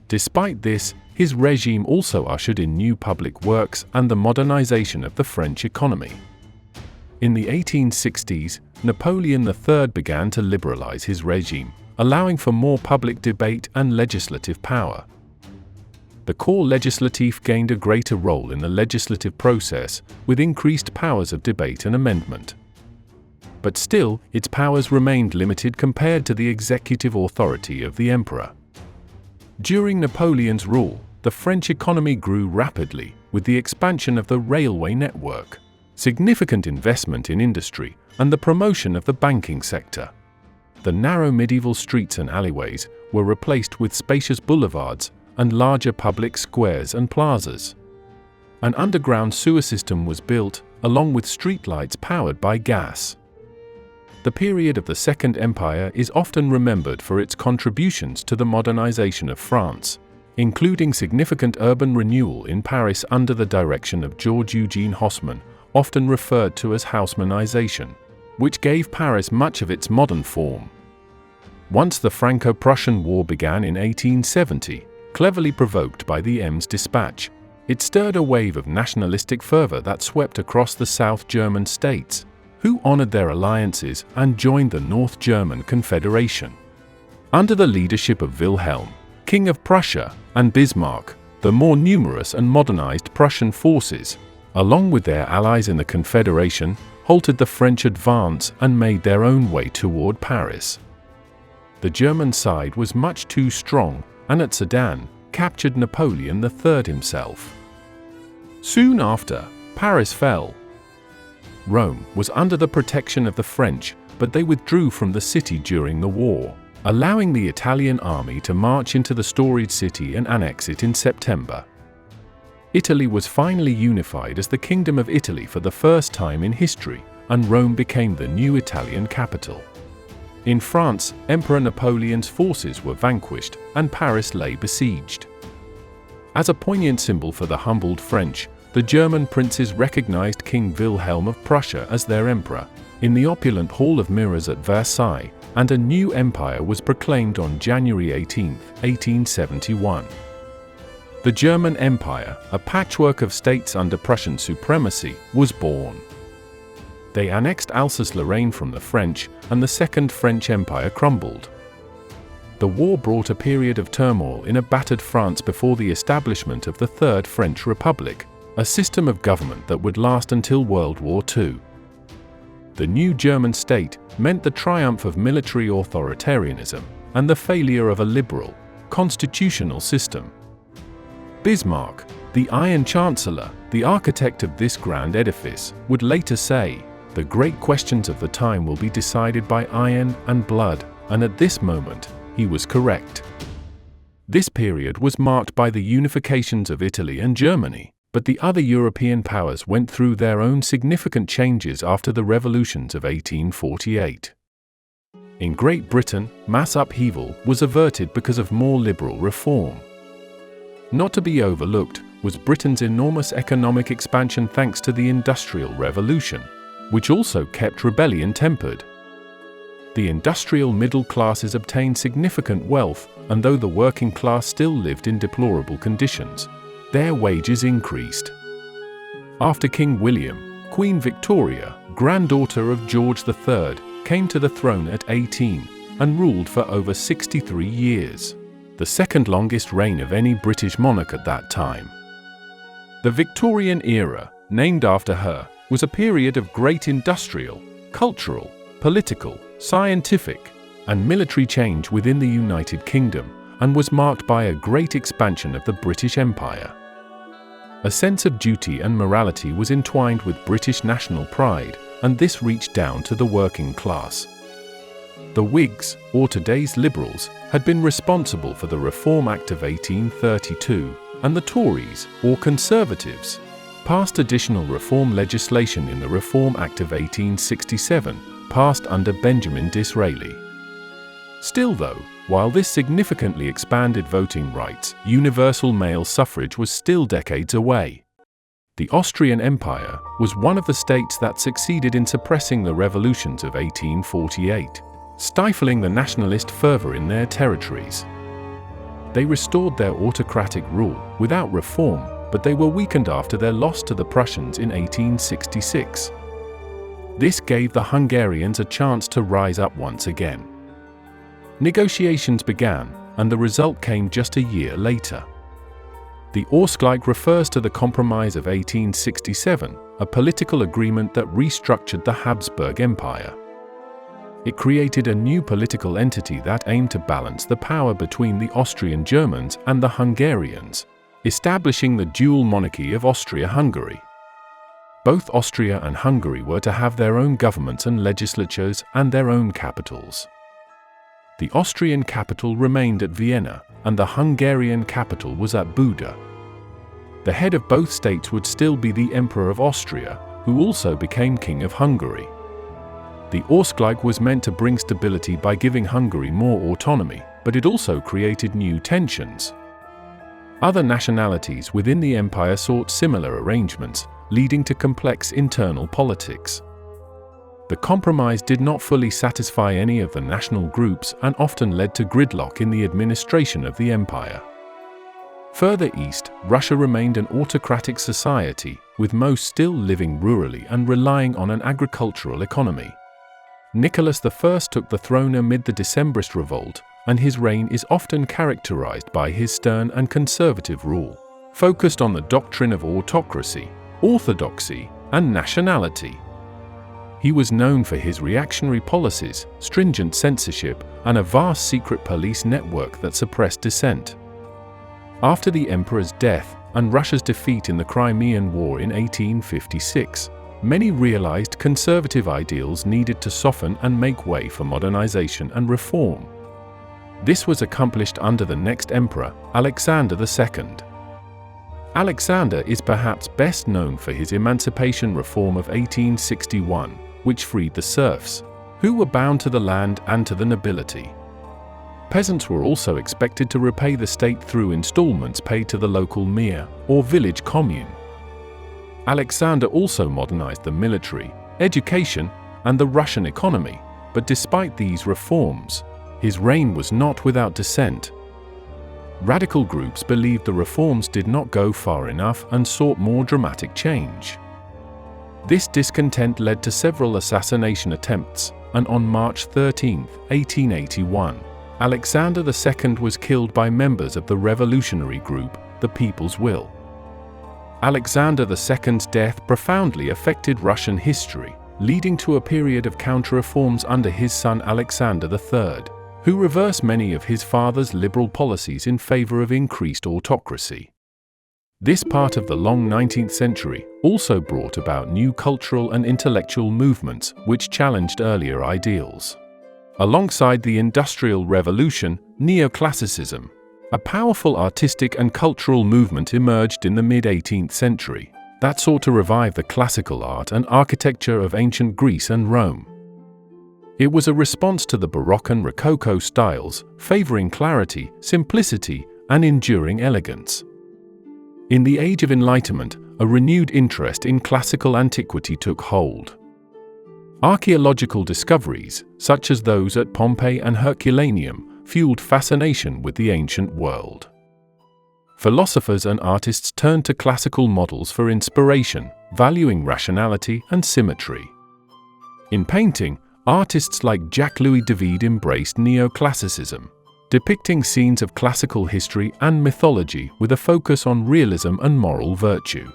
Despite this, his regime also ushered in new public works and the modernization of the French economy. In the 1860s, Napoleon III began to liberalize his regime, allowing for more public debate and legislative power. The Corps Legislatif gained a greater role in the legislative process, with increased powers of debate and amendment. But still, its powers remained limited compared to the executive authority of the emperor. During Napoleon's rule, the French economy grew rapidly, with the expansion of the railway network, significant investment in industry, and the promotion of the banking sector. The narrow medieval streets and alleyways were replaced with spacious boulevards and larger public squares and plazas. An underground sewer system was built, along with streetlights powered by gas. The period of the Second Empire is often remembered for its contributions to the modernization of France, including significant urban renewal in Paris under the direction of Georges Eugene Haussmann, often referred to as Haussmannization, which gave Paris much of its modern form. Once the Franco-Prussian War began in 1870, cleverly provoked by the Ems dispatch, it stirred a wave of nationalistic fervor that swept across the South German states, who honored their alliances and joined the North German Confederation. Under the leadership of Wilhelm, King of Prussia, and Bismarck, the more numerous and modernized Prussian forces, along with their allies in the Confederation, halted the French advance and made their own way toward Paris. The German side was much too strong, and at Sedan, captured Napoleon III himself. Soon after, Paris fell. Rome was under the protection of the French, but they withdrew from the city during the war, allowing the Italian army to march into the storied city and annex it in September. Italy was finally unified as the Kingdom of Italy for the first time in history, and Rome became the new Italian capital. In France, Emperor Napoleon's forces were vanquished, and Paris lay besieged. As a poignant symbol for the humbled French, the German princes recognized King Wilhelm of Prussia as their emperor, in the opulent Hall of Mirrors at Versailles, and a new empire was proclaimed on January 18, 1871. The German Empire, a patchwork of states under Prussian supremacy, was born. They annexed Alsace-Lorraine from the French, and the Second French Empire crumbled. The war brought a period of turmoil in a battered France before the establishment of the Third French Republic, a system of government that would last until World War II. The new German state meant the triumph of military authoritarianism and the failure of a liberal, constitutional system. Bismarck, the Iron Chancellor, the architect of this grand edifice, would later say, "The great questions of the time will be decided by iron and blood," and at this moment, he was correct. This period was marked by the unifications of Italy and Germany, but the other European powers went through their own significant changes after the revolutions of 1848. In Great Britain, mass upheaval was averted because of more liberal reform. Not to be overlooked was Britain's enormous economic expansion thanks to the Industrial Revolution, which also kept rebellion tempered. The industrial middle classes obtained significant wealth, and though the working class still lived in deplorable conditions, their wages increased. After King William, Queen Victoria, granddaughter of George III, came to the throne at 18 and ruled for over 63 years, the second longest reign of any British monarch at that time. The Victorian era, named after her, was a period of great industrial, cultural, political, scientific, and military change within the United Kingdom, and was marked by a great expansion of the British Empire. A sense of duty and morality was entwined with British national pride, and this reached down to the working class. The Whigs, or today's Liberals, had been responsible for the Reform Act of 1832, and the Tories, or Conservatives, passed additional reform legislation in the Reform Act of 1867, passed under Benjamin Disraeli. Still though, while this significantly expanded voting rights, universal male suffrage was still decades away. The Austrian Empire was one of the states that succeeded in suppressing the revolutions of 1848, stifling the nationalist fervor in their territories. They restored their autocratic rule without reform, but they were weakened after their loss to the Prussians in 1866. This gave the Hungarians a chance to rise up once again. Negotiations began, and the result came just a year later. The Ausgleich refers to the Compromise of 1867, a political agreement that restructured the Habsburg Empire. It created a new political entity that aimed to balance the power between the Austrian Germans and the Hungarians, establishing the dual monarchy of Austria-Hungary. Both Austria and Hungary were to have their own governments and legislatures and their own capitals. The Austrian capital remained at Vienna, and the Hungarian capital was at Buda. The head of both states would still be the Emperor of Austria, who also became King of Hungary. The Ausgleich was meant to bring stability by giving Hungary more autonomy, but it also created new tensions. Other nationalities within the empire sought similar arrangements, leading to complex internal politics. The compromise did not fully satisfy any of the national groups and often led to gridlock in the administration of the empire. Further east, Russia remained an autocratic society, with most still living rurally and relying on an agricultural economy. Nicholas I took the throne amid the Decembrist revolt, and his reign is often characterized by his stern and conservative rule, focused on the doctrine of autocracy, orthodoxy, and nationality. He was known for his reactionary policies, stringent censorship, and a vast secret police network that suppressed dissent. After the emperor's death and Russia's defeat in the Crimean War in 1856, many realized conservative ideals needed to soften and make way for modernization and reform. This was accomplished under the next emperor, Alexander II. Alexander is perhaps best known for his emancipation reform of 1861, which freed the serfs, who were bound to the land and to the nobility. Peasants were also expected to repay the state through installments paid to the local mir, or village commune. Alexander also modernized the military, education, and the Russian economy, but despite these reforms, his reign was not without dissent. Radical groups believed the reforms did not go far enough and sought more dramatic change. This discontent led to several assassination attempts, and on March 13, 1881, Alexander II was killed by members of the revolutionary group, the People's Will. Alexander II's death profoundly affected Russian history, leading to a period of counter-reforms under his son Alexander III, who reversed many of his father's liberal policies in favor of increased autocracy. This part of the long 19th century also brought about new cultural and intellectual movements which challenged earlier ideals. Alongside the Industrial Revolution, neoclassicism, a powerful artistic and cultural movement emerged in the mid-18th century that sought to revive the classical art and architecture of ancient Greece and Rome. It was a response to the Baroque and Rococo styles, favoring clarity, simplicity, and enduring elegance. In the Age of Enlightenment, a renewed interest in classical antiquity took hold. Archaeological discoveries, such as those at Pompeii and Herculaneum, fueled fascination with the ancient world. Philosophers and artists turned to classical models for inspiration, valuing rationality and symmetry. In painting, artists like Jacques-Louis David embraced neoclassicism, depicting scenes of classical history and mythology with a focus on realism and moral virtue.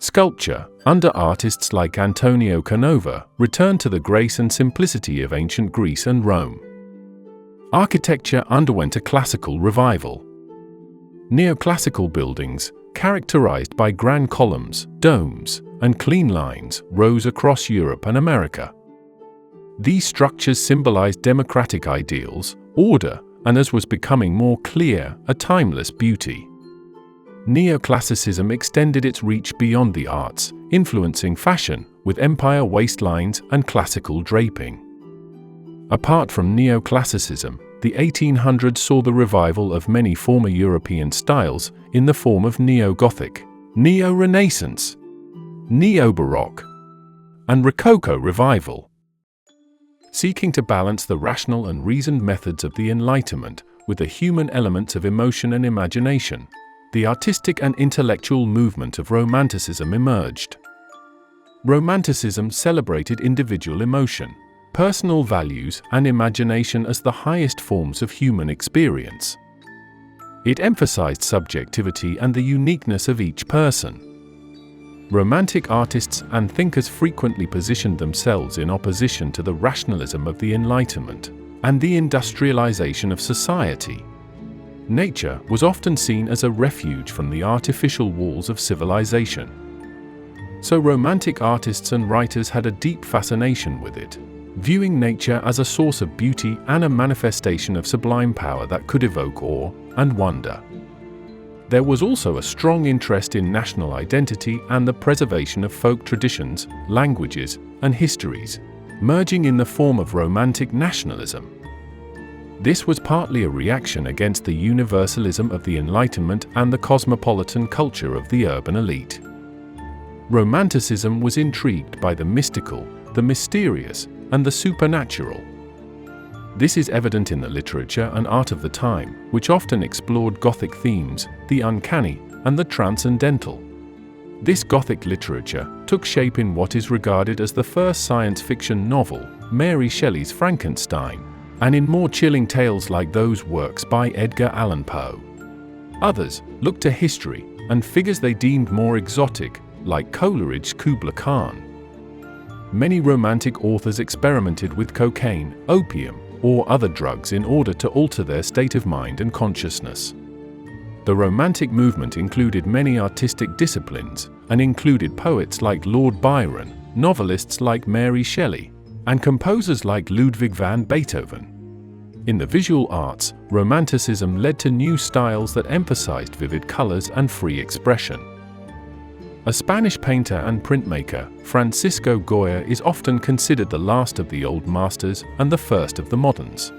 Sculpture, under artists like Antonio Canova, returned to the grace and simplicity of ancient Greece and Rome. Architecture underwent a classical revival. Neoclassical buildings, characterized by grand columns, domes, and clean lines, rose across Europe and America. These structures symbolized democratic ideals, order, and, as was becoming more clear, a timeless beauty. Neoclassicism extended its reach beyond the arts, influencing fashion, with empire waistlines and classical draping. Apart from neoclassicism, the 1800s saw the revival of many former European styles in the form of neo-Gothic, neo-Renaissance, neo-Baroque, and Rococo revival. Seeking to balance the rational and reasoned methods of the Enlightenment with the human elements of emotion and imagination, the artistic and intellectual movement of Romanticism emerged. Romanticism celebrated individual emotion, personal values, and imagination as the highest forms of human experience. It emphasized subjectivity and the uniqueness of each person. Romantic artists and thinkers frequently positioned themselves in opposition to the rationalism of the Enlightenment and the industrialization of society. Nature was often seen as a refuge from the artificial walls of civilization. So Romantic artists and writers had a deep fascination with it, viewing nature as a source of beauty and a manifestation of sublime power that could evoke awe and wonder. There was also a strong interest in national identity and the preservation of folk traditions, languages, and histories, merging in the form of Romantic nationalism. This was partly a reaction against the universalism of the Enlightenment and the cosmopolitan culture of the urban elite. Romanticism was intrigued by the mystical, the mysterious, and the supernatural. This is evident in the literature and art of the time, which often explored Gothic themes, the uncanny, and the transcendental. This Gothic literature took shape in what is regarded as the first science fiction novel, Mary Shelley's Frankenstein, and in more chilling tales like those works by Edgar Allan Poe. Others looked to history and figures they deemed more exotic, like Coleridge's Kubla Khan. Many Romantic authors experimented with cocaine, opium, or other drugs in order to alter their state of mind and consciousness. The Romantic movement included many artistic disciplines and included poets like Lord Byron, novelists like Mary Shelley, and composers like Ludwig van Beethoven. In the visual arts, Romanticism led to new styles that emphasized vivid colors and free expression. A Spanish painter and printmaker, Francisco Goya, is often considered the last of the old masters and the first of the moderns.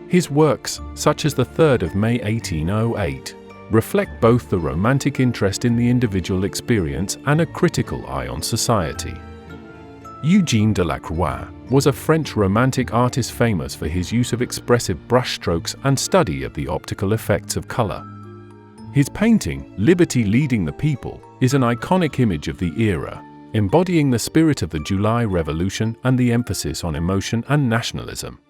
His works, such as the 3rd of May 1808, reflect both the Romantic interest in the individual experience and a critical eye on society. Eugène Delacroix was a French Romantic artist famous for his use of expressive brushstrokes and study of the optical effects of color. His painting, Liberty Leading the People, is an iconic image of the era, embodying the spirit of the July Revolution and the emphasis on emotion and nationalism.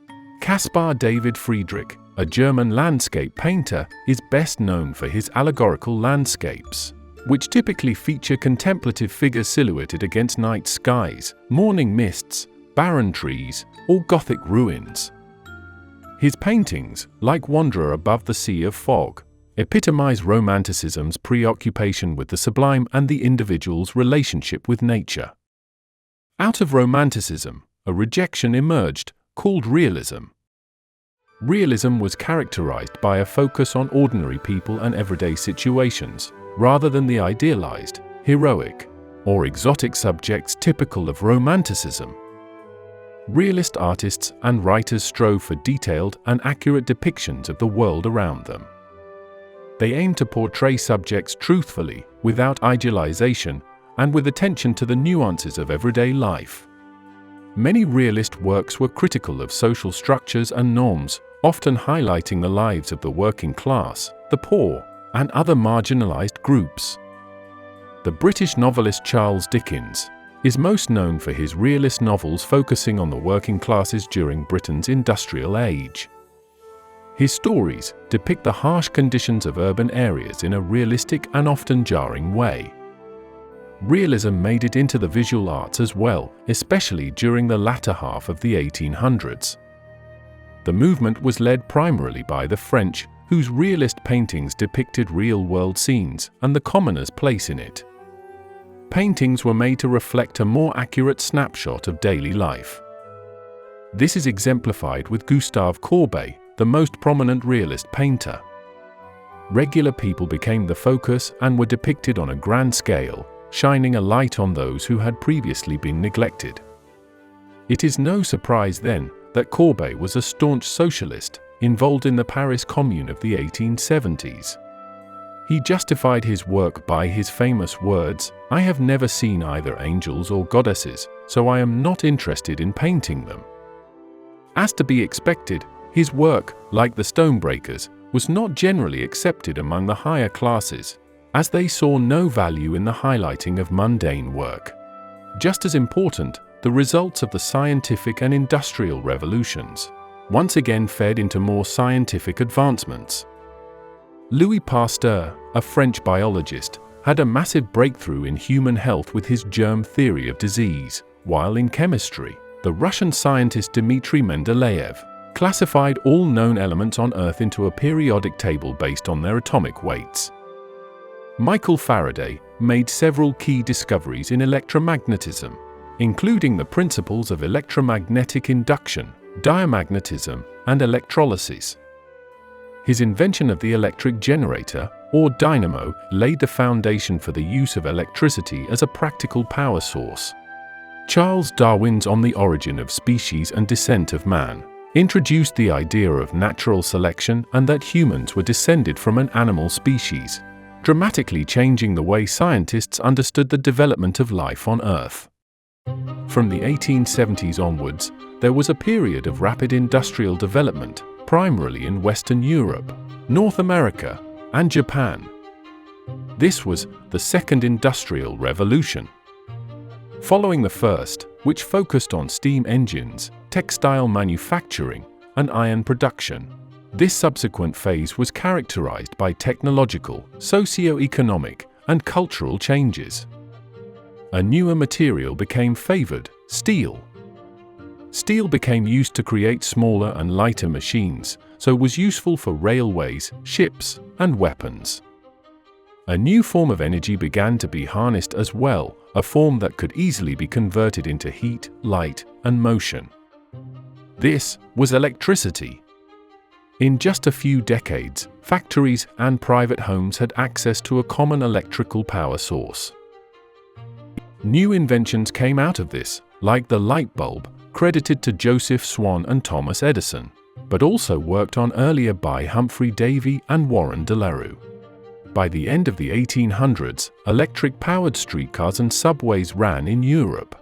Caspar David Friedrich, a German landscape painter, is best known for his allegorical landscapes, which typically feature contemplative figures silhouetted against night skies, morning mists, barren trees, or Gothic ruins. His paintings, like Wanderer Above the Sea of Fog, epitomize Romanticism's preoccupation with the sublime and the individual's relationship with nature. Out of Romanticism, a rejection emerged, called realism. Realism was characterized by a focus on ordinary people and everyday situations, rather than the idealized, heroic, or exotic subjects typical of Romanticism. Realist artists and writers strove for detailed and accurate depictions of the world around them. They aimed to portray subjects truthfully, without idealization, and with attention to the nuances of everyday life. Many realist works were critical of social structures and norms, often highlighting the lives of the working class, the poor, and other marginalized groups. The British novelist Charles Dickens is most known for his realist novels focusing on the working classes during Britain's industrial age. His stories depict the harsh conditions of urban areas in a realistic and often jarring way. Realism made it into the visual arts as well, especially during the latter half of the 1800s. The movement was led primarily by the French, whose realist paintings depicted real-world scenes and the commoner's place in it. Paintings were made to reflect a more accurate snapshot of daily life. This is exemplified with Gustave Courbet, the most prominent realist painter. Regular people became the focus and were depicted on a grand scale, shining a light on those who had previously been neglected. It is no surprise then that Courbet was a staunch socialist, involved in the Paris Commune of the 1870s. He justified his work by his famous words, "I have never seen either angels or goddesses, so I am not interested in painting them." As to be expected, his work, like the Stonebreakers, was not generally accepted among the higher classes, as they saw no value in the highlighting of mundane work. Just as important, the results of the scientific and industrial revolutions once again fed into more scientific advancements. Louis Pasteur, a French biologist, had a massive breakthrough in human health with his germ theory of disease, while in chemistry, the Russian scientist Dmitry Mendeleev classified all known elements on Earth into a periodic table based on their atomic weights. Michael Faraday made several key discoveries in electromagnetism, including the principles of electromagnetic induction, diamagnetism, and electrolysis. His invention of the electric generator, or dynamo, laid the foundation for the use of electricity as a practical power source. Charles Darwin's On the Origin of Species and Descent of Man introduced the idea of natural selection and that humans were descended from an animal species, dramatically changing the way scientists understood the development of life on Earth. From the 1870s onwards, there was a period of rapid industrial development, primarily in Western Europe, North America, and Japan. This was the Second Industrial Revolution. Following the first, which focused on steam engines, textile manufacturing, and iron production, this subsequent phase was characterized by technological, socio-economic, and cultural changes. A newer material became favored, steel. Steel became used to create smaller and lighter machines, so was useful for railways, ships, and weapons. A new form of energy began to be harnessed as well, a form that could easily be converted into heat, light, and motion. This was electricity. In just a few decades, factories and private homes had access to a common electrical power source. New inventions came out of this, like the light bulb, credited to Joseph Swan and Thomas Edison, but also worked on earlier by Humphrey Davy and Warren de la Rue. By the end of the 1800s, electric-powered streetcars and subways ran in Europe.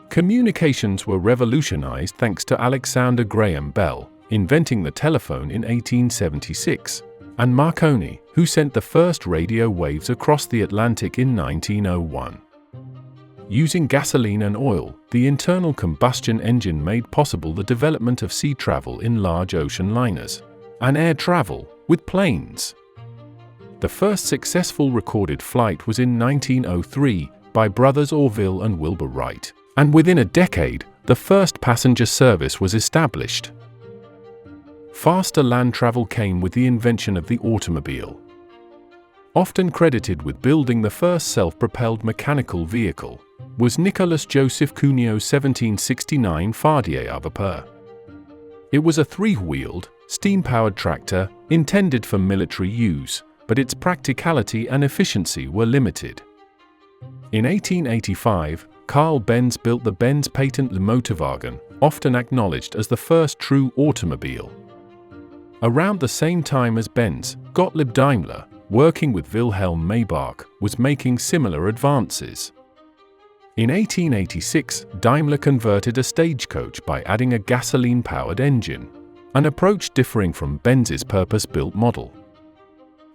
Communications were revolutionized thanks to Alexander Graham Bell, inventing the telephone in 1876, and Marconi, who sent the first radio waves across the Atlantic in 1901. Using gasoline and oil, the internal combustion engine made possible the development of sea travel in large ocean liners, and air travel, with planes. The first successful recorded flight was in 1903 by brothers Orville and Wilbur Wright, and within a decade, the first passenger service was established. Faster land travel came with the invention of the automobile. Often credited with building the first self-propelled mechanical vehicle, was Nicolas Joseph Cugnot's 1769 Fardier à vapeur. It was a three-wheeled, steam-powered tractor intended for military use, but its practicality and efficiency were limited. In 1885, Carl Benz built the Benz patent Motorwagen, often acknowledged as the first true automobile. Around the same time as Benz, Gottlieb Daimler, working with Wilhelm Maybach, was making similar advances. In 1886, Daimler converted a stagecoach by adding a gasoline-powered engine, an approach differing from Benz's purpose-built model.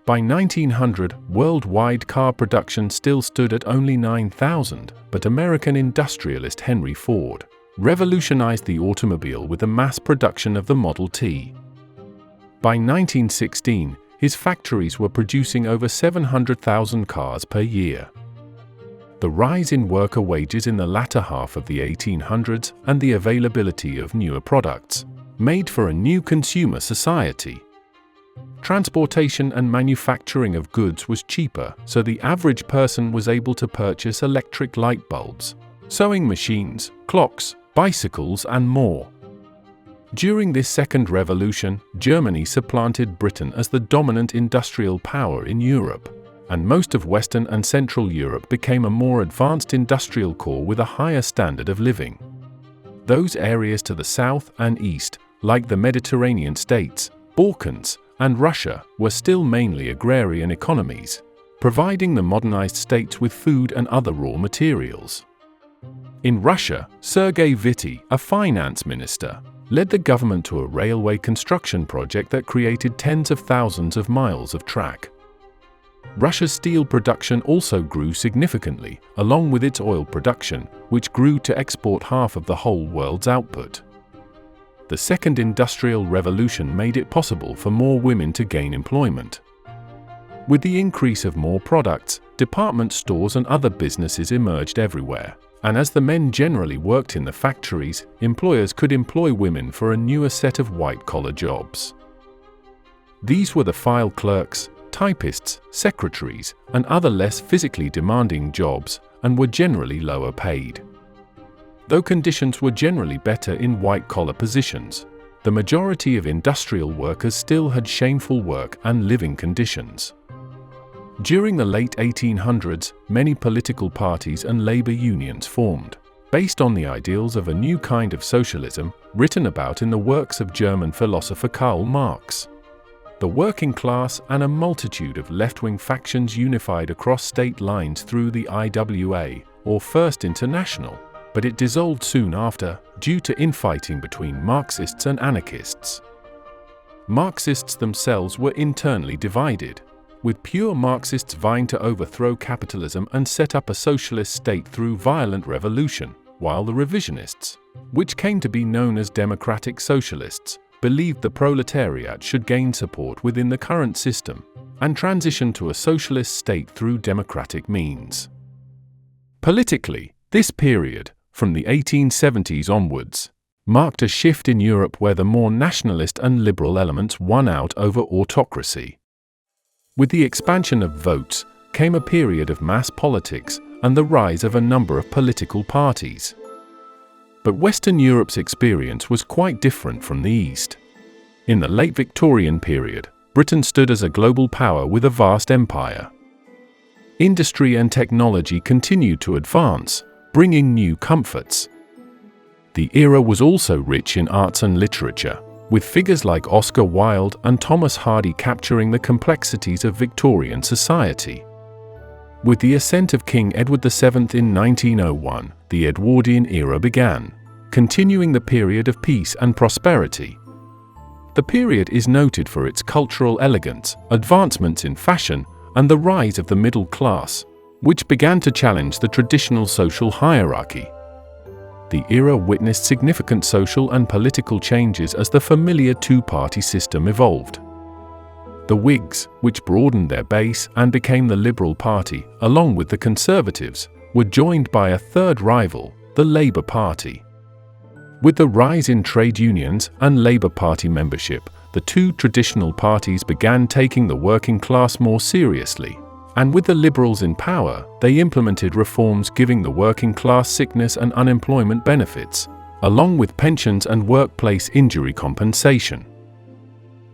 By 1900, worldwide car production still stood at only 9,000, but American industrialist Henry Ford revolutionized the automobile with the mass production of the Model T. By 1916, his factories were producing over 700,000 cars per year. The rise in worker wages in the latter half of the 1800s and the availability of newer products made for a new consumer society. Transportation and manufacturing of goods was cheaper, so the average person was able to purchase electric light bulbs, sewing machines, clocks, bicycles, and more. During this second revolution, Germany supplanted Britain as the dominant industrial power in Europe, and most of Western and Central Europe became a more advanced industrial core with a higher standard of living. Those areas to the south and east, like the Mediterranean states, Balkans, and Russia, were still mainly agrarian economies, providing the modernized states with food and other raw materials. In Russia, Sergei Witte, a finance minister, led the government to a railway construction project that created tens of thousands of miles of track. Russia's steel production also grew significantly, along with its oil production, which grew to export half of the whole world's output. The Second Industrial Revolution made it possible for more women to gain employment. With the increase of more products, department stores and other businesses emerged everywhere, and as the men generally worked in the factories, employers could employ women for a newer set of white-collar jobs. These were the file clerks, typists, secretaries, and other less physically demanding jobs, and were generally lower paid. Though conditions were generally better in white-collar positions, the majority of industrial workers still had shameful work and living conditions. During the late 1800s, many political parties and labor unions formed, based on the ideals of a new kind of socialism written about in the works of German philosopher Karl Marx. The working class and a multitude of left-wing factions unified across state lines through the IWA, or First International, but it dissolved soon after, due to infighting between Marxists and anarchists. Marxists themselves were internally divided, with pure Marxists vying to overthrow capitalism and set up a socialist state through violent revolution, while the revisionists, which came to be known as democratic socialists, believed the proletariat should gain support within the current system and transition to a socialist state through democratic means. Politically, this period, from the 1870s onwards, marked a shift in Europe where the more nationalist and liberal elements won out over autocracy. With the expansion of votes came a period of mass politics and the rise of a number of political parties. But Western Europe's experience was quite different from the East. In the late Victorian period, Britain stood as a global power with a vast empire. Industry and technology continued to advance, bringing new comforts. The era was also rich in arts and literature, with figures like Oscar Wilde and Thomas Hardy capturing the complexities of Victorian society. With the ascent of King Edward VII in 1901, the Edwardian era began, continuing the period of peace and prosperity. The period is noted for its cultural elegance, advancements in fashion, and the rise of the middle class, which began to challenge the traditional social hierarchy. The era witnessed significant social and political changes as the familiar two-party system evolved. The Whigs, which broadened their base and became the Liberal Party, along with the Conservatives, were joined by a third rival, the Labour Party. With the rise in trade unions and Labour Party membership, the two traditional parties began taking the working class more seriously, and with the Liberals in power, they implemented reforms giving the working class sickness and unemployment benefits, along with pensions and workplace injury compensation.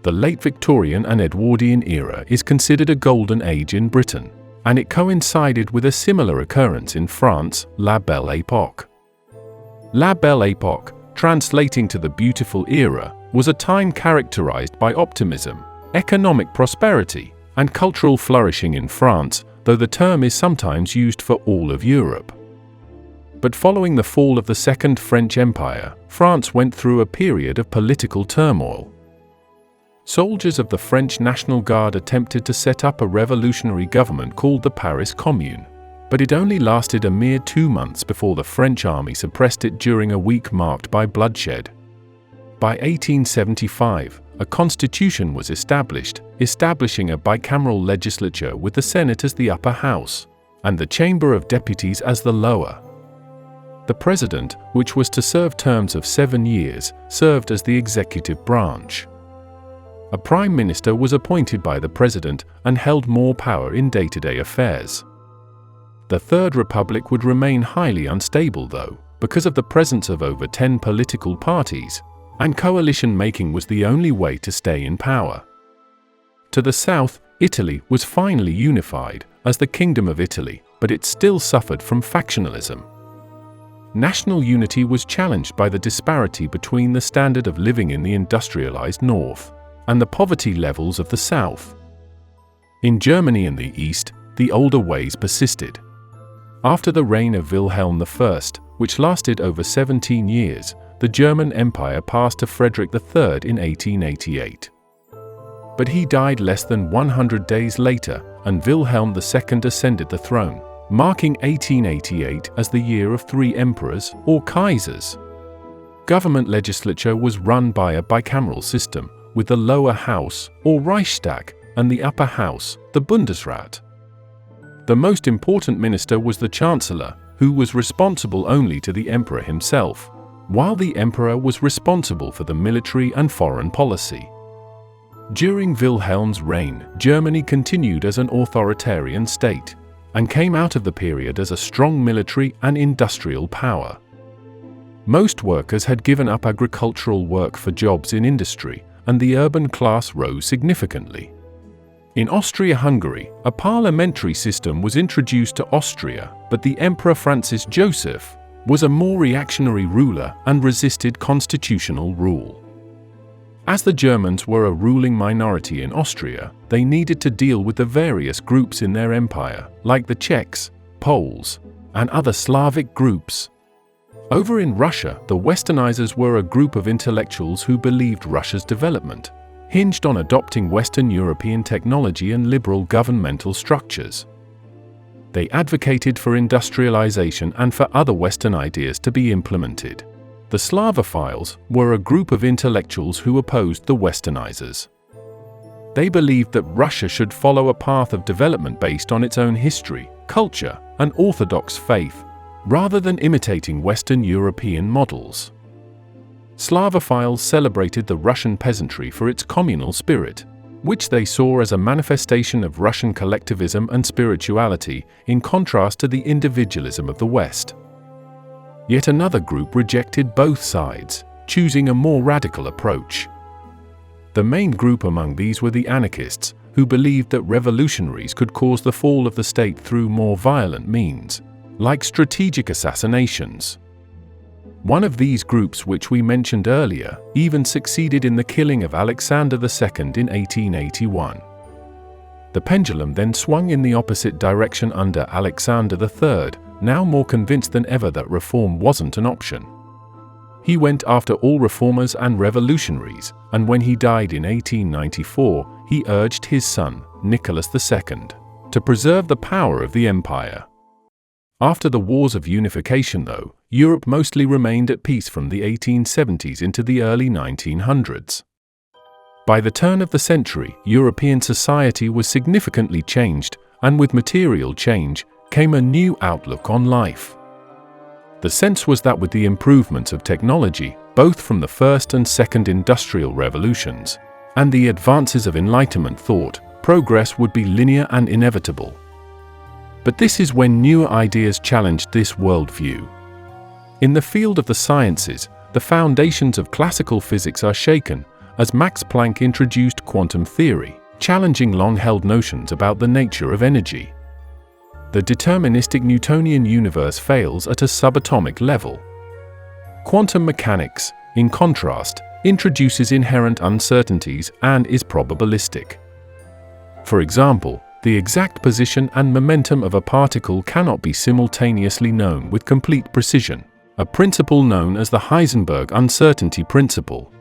The late Victorian and Edwardian era is considered a golden age in Britain, and it coincided with a similar occurrence in France, La Belle Époque. La Belle Époque, translating to the beautiful era, was a time characterized by optimism, economic prosperity, and cultural flourishing in France, though the term is sometimes used for all of Europe. But following the fall of the Second French Empire, France went through a period of political turmoil. Soldiers of the French National Guard attempted to set up a revolutionary government called the Paris Commune, but it only lasted a mere 2 months before the French army suppressed it during a week marked by bloodshed. By 1875, a constitution was established, establishing a bicameral legislature with the Senate as the upper house, and the Chamber of Deputies as the lower. The president, which was to serve terms of 7 years, served as the executive branch. A prime minister was appointed by the president and held more power in day-to-day affairs. The Third Republic would remain highly unstable, though, because of the presence of over 10 political parties, and coalition making was the only way to stay in power. To the south, Italy was finally unified as the Kingdom of Italy, but it still suffered from factionalism. National unity was challenged by the disparity between the standard of living in the industrialized north and the poverty levels of the south. In Germany and the east, the older ways persisted. After the reign of Wilhelm I, which lasted over 17 years, the German Empire passed to Frederick III in 1888. But he died less than 100 days later, and Wilhelm II ascended the throne, marking 1888 as the year of 3 emperors, or Kaisers. Government legislature was run by a bicameral system, with the lower house, or Reichstag, and the upper house, the Bundesrat. The most important minister was the Chancellor, who was responsible only to the emperor himself, while the emperor was responsible for the military and foreign policy. During Wilhelm's reign, Germany continued as an authoritarian state, and came out of the period as a strong military and industrial power. Most workers had given up agricultural work for jobs in industry, and the urban class rose significantly. In Austria-Hungary, a parliamentary system was introduced to Austria, but the Emperor Francis Joseph was a more reactionary ruler and resisted constitutional rule. As the Germans were a ruling minority in Austria, they needed to deal with the various groups in their empire, like the Czechs, Poles, and other Slavic groups. Over in Russia, the Westernizers were a group of intellectuals who believed Russia's development hinged on adopting Western European technology and liberal governmental structures. They advocated for industrialization and for other Western ideas to be implemented. The Slavophiles were a group of intellectuals who opposed the Westernizers. They believed that Russia should follow a path of development based on its own history, culture, and Orthodox faith, rather than imitating Western European models. Slavophiles celebrated the Russian peasantry for its communal spirit, which they saw as a manifestation of Russian collectivism and spirituality, in contrast to the individualism of the West. Yet another group rejected both sides, choosing a more radical approach. The main group among these were the anarchists, who believed that revolutionaries could cause the fall of the state through more violent means, like strategic assassinations. One of these groups, which we mentioned earlier, even succeeded in the killing of Alexander II in 1881. The pendulum then swung in the opposite direction under Alexander III, now more convinced than ever that reform wasn't an option. He went after all reformers and revolutionaries, and when he died in 1894, he urged his son, Nicholas II, to preserve the power of the empire. After the Wars of Unification, though, Europe mostly remained at peace from the 1870s into the early 1900s. By the turn of the century, European society was significantly changed, and with material change came a new outlook on life. The sense was that with the improvements of technology, both from the First and Second Industrial Revolutions, and the advances of Enlightenment thought, progress would be linear and inevitable. But this is when newer ideas challenged this worldview. In the field of the sciences, the foundations of classical physics are shaken, as Max Planck introduced quantum theory, challenging long-held notions about the nature of energy. The deterministic Newtonian universe fails at a subatomic level. Quantum mechanics, in contrast, introduces inherent uncertainties and is probabilistic. For example, the exact position and momentum of a particle cannot be simultaneously known with complete precision, a principle known as the Heisenberg uncertainty principle.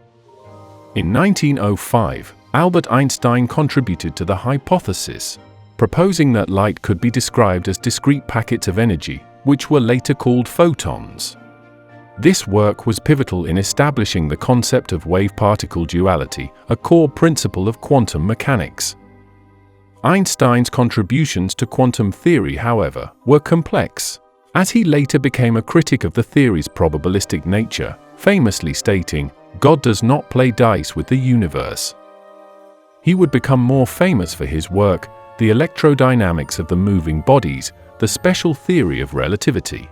In 1905, Albert Einstein contributed to the hypothesis, proposing that light could be described as discrete packets of energy, which were later called photons. This work was pivotal in establishing the concept of wave-particle duality, a core principle of quantum mechanics. Einstein's contributions to quantum theory, however, were complex, as he later became a critic of the theory's probabilistic nature, famously stating, "God does not play dice with the universe." He would become more famous for his work, The Electrodynamics of the Moving Bodies, the special theory of relativity.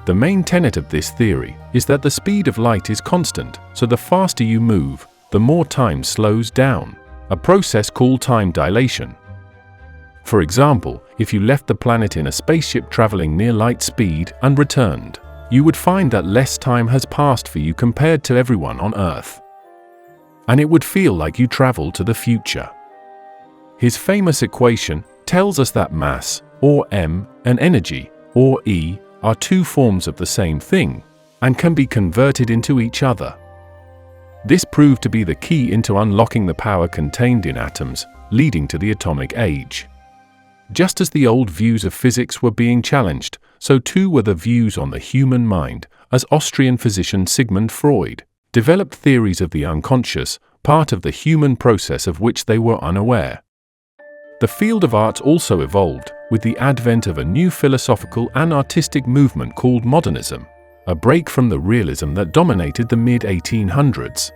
The main tenet of this theory is that the speed of light is constant, so the faster you move, the more time slows down, a process called time dilation. For example, if you left the planet in a spaceship traveling near light speed and returned, you would find that less time has passed for you compared to everyone on Earth. And it would feel like you traveled to the future. His famous equation tells us that mass, or m, and energy, or E, are two forms of the same thing, and can be converted into each other. This proved to be the key into unlocking the power contained in atoms, leading to the atomic age. Just as the old views of physics were being challenged, so too were the views on the human mind, as Austrian physician Sigmund Freud developed theories of the unconscious, part of the human process of which they were unaware. The field of art also evolved, with the advent of a new philosophical and artistic movement called modernism, a break from the realism that dominated the mid-1800s.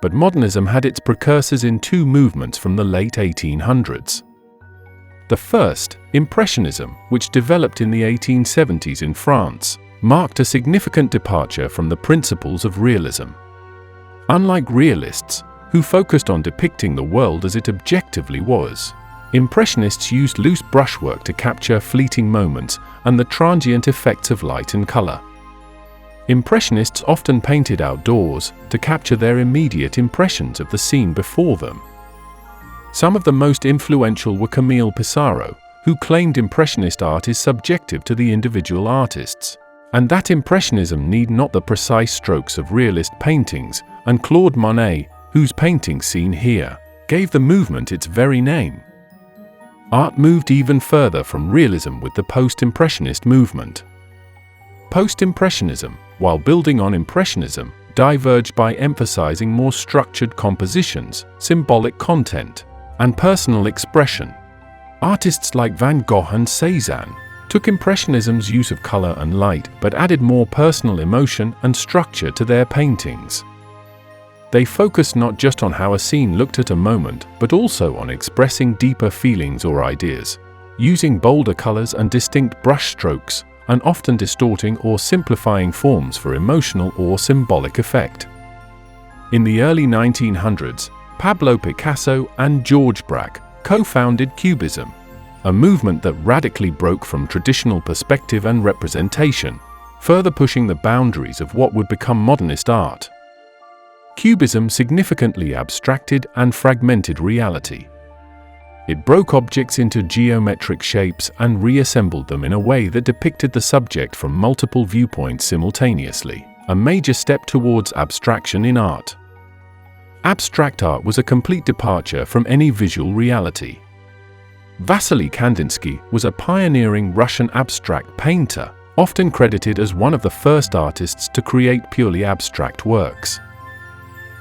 But modernism had its precursors in two movements from the late 1800s. The first, Impressionism, which developed in the 1870s in France, marked a significant departure from the principles of realism. Unlike realists, who focused on depicting the world as it objectively was, Impressionists used loose brushwork to capture fleeting moments and the transient effects of light and color. Impressionists often painted outdoors to capture their immediate impressions of the scene before them. Some of the most influential were Camille Pissarro, who claimed Impressionist art is subjective to the individual artists, and that Impressionism need not the precise strokes of realist paintings, and Claude Monet, whose paintings seen here gave the movement its very name. Art moved even further from realism with the post-impressionist movement. Post-impressionism, while building on impressionism, diverged by emphasizing more structured compositions, symbolic content, and personal expression. Artists like Van Gogh and Cézanne took Impressionism's use of color and light but added more personal emotion and structure to their paintings. They focused not just on how a scene looked at a moment, but also on expressing deeper feelings or ideas, using bolder colors and distinct brushstrokes, and often distorting or simplifying forms for emotional or symbolic effect. In the early 1900s, Pablo Picasso and George Braque co-founded Cubism, a movement that radically broke from traditional perspective and representation, further pushing the boundaries of what would become modernist art. Cubism significantly abstracted and fragmented reality. It broke objects into geometric shapes and reassembled them in a way that depicted the subject from multiple viewpoints simultaneously, a major step towards abstraction in art. Abstract art was a complete departure from any visual reality. Vasily Kandinsky was a pioneering Russian abstract painter, often credited as one of the first artists to create purely abstract works.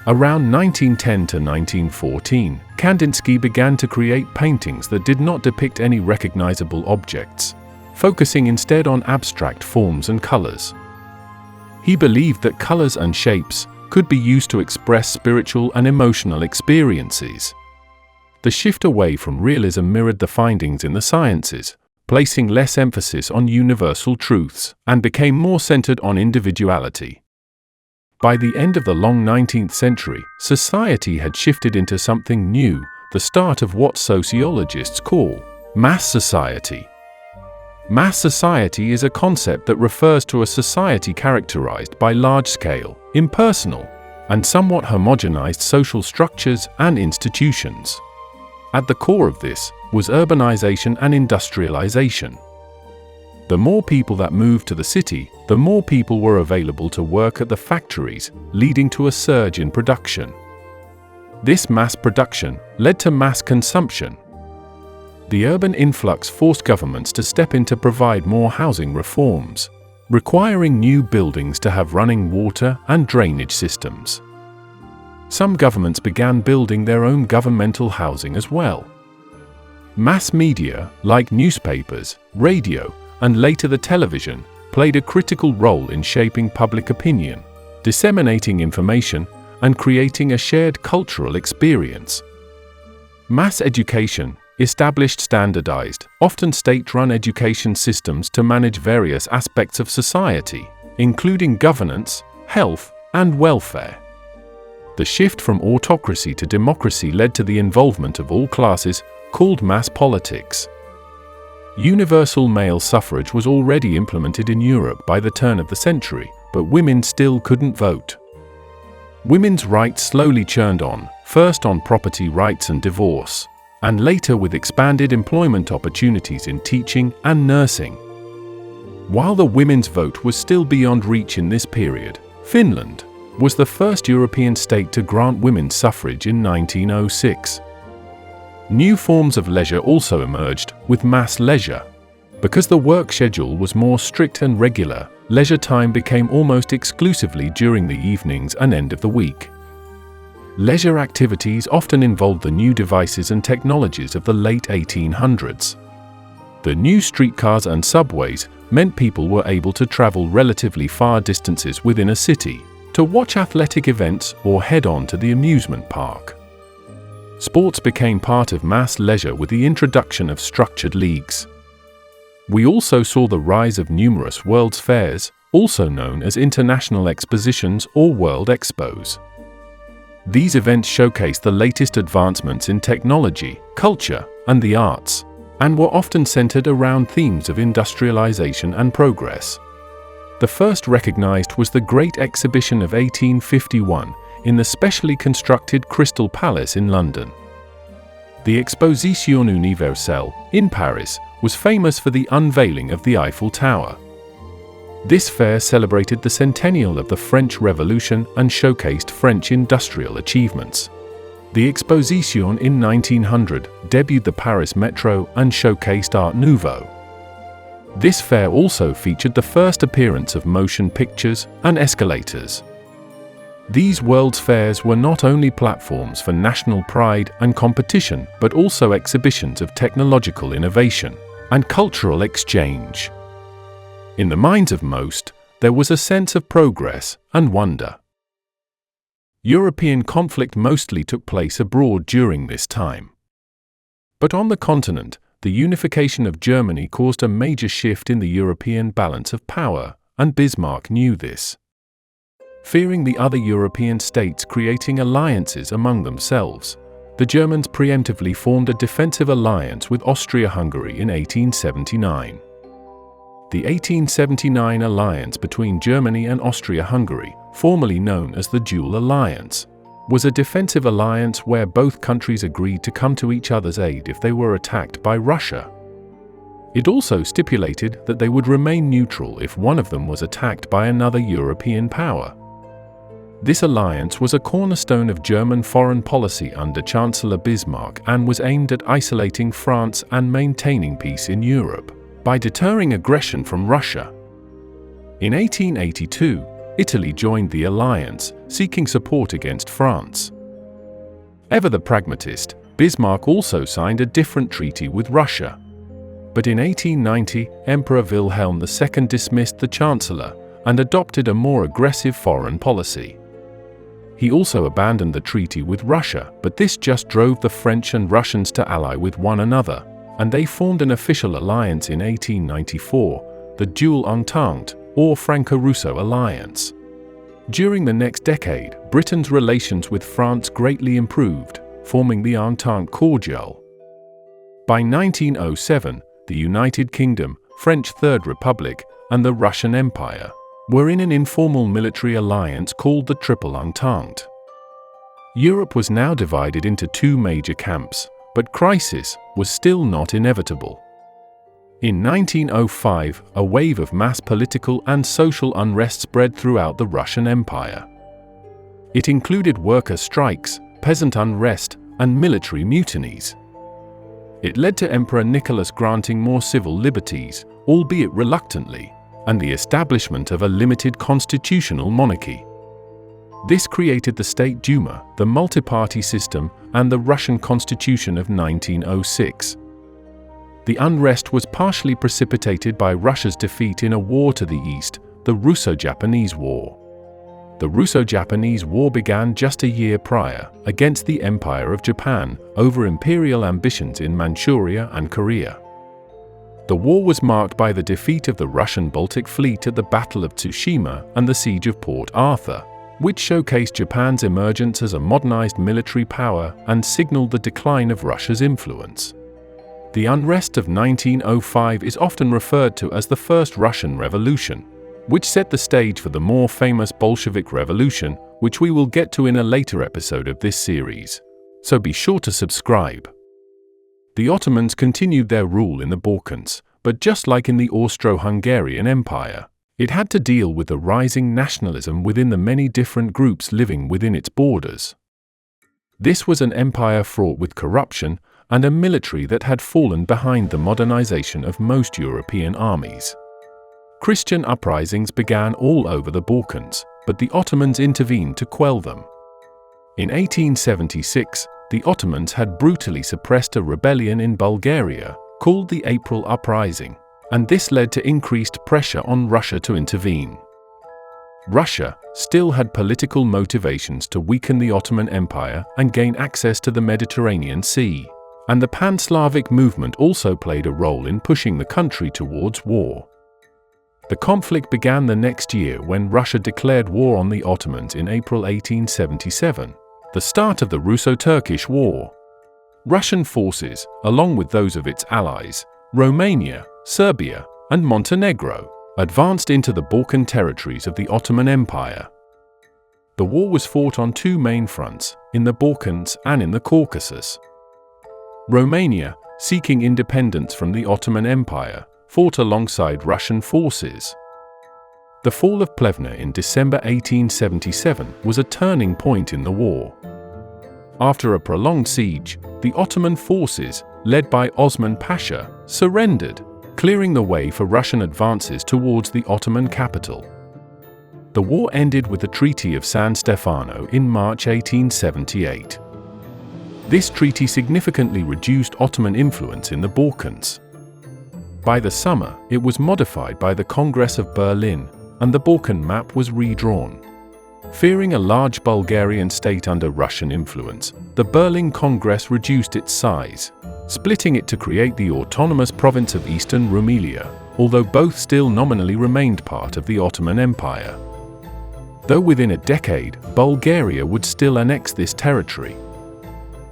Around 1910 to 1914, Kandinsky began to create paintings that did not depict any recognizable objects, focusing instead on abstract forms and colors. He believed that colors and shapes could be used to express spiritual and emotional experiences. The shift away from realism mirrored the findings in the sciences, placing less emphasis on universal truths, and became more centered on individuality. By the end of the long 19th century, society had shifted into something new, the start of what sociologists call mass society. Mass society is a concept that refers to a society characterized by large-scale, impersonal, and somewhat homogenized social structures and institutions. At the core of this was urbanization and industrialization. The more people that moved to the city, the more people were available to work at the factories, leading to a surge in production. This mass production led to mass consumption. The urban influx forced governments to step in to provide more housing reforms, requiring new buildings to have running water and drainage systems. Some governments began building their own governmental housing as well. Mass media, like newspapers, radio, and later the television, played a critical role in shaping public opinion, disseminating information, and creating a shared cultural experience, Mass education established standardized, often state-run education systems to manage various aspects of society, including governance, health, and welfare. The shift from autocracy to democracy led to the involvement of all classes, called mass politics. Universal male suffrage was already implemented in Europe by the turn of the century, but women still couldn't vote. Women's rights slowly churned on, first on property rights and divorce, and later with expanded employment opportunities in teaching and nursing. While the women's vote was still beyond reach in this period, Finland was the first European state to grant women's suffrage in 1906. New forms of leisure also emerged, with mass leisure. Because the work schedule was more strict and regular, leisure time became almost exclusively during the evenings and end of the week. Leisure activities often involved the new devices and technologies of the late 1800s. The new streetcars and subways meant people were able to travel relatively far distances within a city, to watch athletic events or head on to the amusement park. Sports became part of mass leisure with the introduction of structured leagues. We also saw the rise of numerous World's Fairs, also known as international expositions or World Expos. These events showcased the latest advancements in technology, culture, and the arts, and were often centered around themes of industrialization and progress. The first recognized was the Great Exhibition of 1851 in the specially constructed Crystal Palace in London. The Exposition Universelle in Paris was famous for the unveiling of the Eiffel Tower. This fair celebrated the centennial of the French Revolution and showcased French industrial achievements. The Exposition in 1900 debuted the Paris Metro and showcased Art Nouveau. This fair also featured the first appearance of motion pictures and escalators. These World's Fairs were not only platforms for national pride and competition, but also exhibitions of technological innovation and cultural exchange. In the minds of most, there was a sense of progress and wonder. European conflict mostly took place abroad during this time. But on the continent, the unification of Germany caused a major shift in the European balance of power, and Bismarck knew this. Fearing the other European states creating alliances among themselves, the Germans preemptively formed a defensive alliance with Austria-Hungary in 1879. The 1879 alliance between Germany and Austria-Hungary, formerly known as the Dual Alliance, was a defensive alliance where both countries agreed to come to each other's aid if they were attacked by Russia. It also stipulated that they would remain neutral if one of them was attacked by another European power. This alliance was a cornerstone of German foreign policy under Chancellor Bismarck and was aimed at isolating France and maintaining peace in Europe by deterring aggression from Russia. In 1882, Italy joined the alliance, seeking support against France. Ever the pragmatist, Bismarck also signed a different treaty with Russia. But in 1890, Emperor Wilhelm II dismissed the Chancellor and adopted a more aggressive foreign policy. He also abandoned the treaty with Russia, but this just drove the French and Russians to ally with one another, and they formed an official alliance in 1894, the Dual Entente, or Franco-Russo Alliance. During the next decade, Britain's relations with France greatly improved, forming the Entente Cordiale. By 1907, the United Kingdom, French Third Republic, and the Russian Empire were in an informal military alliance called the Triple Entente. Europe was now divided into two major camps, but crisis was still not inevitable. In 1905, a wave of mass political and social unrest spread throughout the Russian Empire. It included worker strikes, peasant unrest, and military mutinies. It led to Emperor Nicholas granting more civil liberties, albeit reluctantly, and the establishment of a limited constitutional monarchy. This created the State Duma, the multi-party system, and the Russian Constitution of 1906. The unrest was partially precipitated by Russia's defeat in a war to the east, the Russo-Japanese War. The Russo-Japanese War began just a year prior, against the Empire of Japan, over imperial ambitions in Manchuria and Korea. The war was marked by the defeat of the Russian Baltic Fleet at the Battle of Tsushima and the Siege of Port Arthur, which showcased Japan's emergence as a modernized military power and signaled the decline of Russia's influence. The unrest of 1905 is often referred to as the First Russian Revolution, which set the stage for the more famous Bolshevik Revolution, which we will get to in a later episode of this series. So be sure to subscribe. The Ottomans continued their rule in the Balkans, but just like in the Austro-Hungarian Empire, it had to deal with the rising nationalism within the many different groups living within its borders. This was an empire fraught with corruption and a military that had fallen behind the modernization of most European armies. Christian uprisings began all over the Balkans, but the Ottomans intervened to quell them. In 1876, the Ottomans had brutally suppressed a rebellion in Bulgaria, called the April Uprising, and this led to increased pressure on Russia to intervene. Russia still had political motivations to weaken the Ottoman Empire and gain access to the Mediterranean Sea, and the Pan-Slavic movement also played a role in pushing the country towards war. The conflict began the next year when Russia declared war on the Ottomans in April 1877, the start of the Russo-Turkish War. Russian forces, along with those of its allies, Romania, Serbia, and Montenegro, advanced into the Balkan territories of the Ottoman Empire. The war was fought on two main fronts, in the Balkans and in the Caucasus. Romania, seeking independence from the Ottoman Empire, fought alongside Russian forces. The fall of Plevna in December 1877 was a turning point in the war. After a prolonged siege, the Ottoman forces, led by Osman Pasha, surrendered, clearing the way for Russian advances towards the Ottoman capital. The war ended with the Treaty of San Stefano in March 1878. This treaty significantly reduced Ottoman influence in the Balkans. By the summer, it was modified by the Congress of Berlin, and the Balkan map was redrawn. Fearing a large Bulgarian state under Russian influence, the Berlin Congress reduced its size, splitting it to create the autonomous province of Eastern Rumelia, although both still nominally remained part of the Ottoman Empire. Though within a decade, Bulgaria would still annex this territory.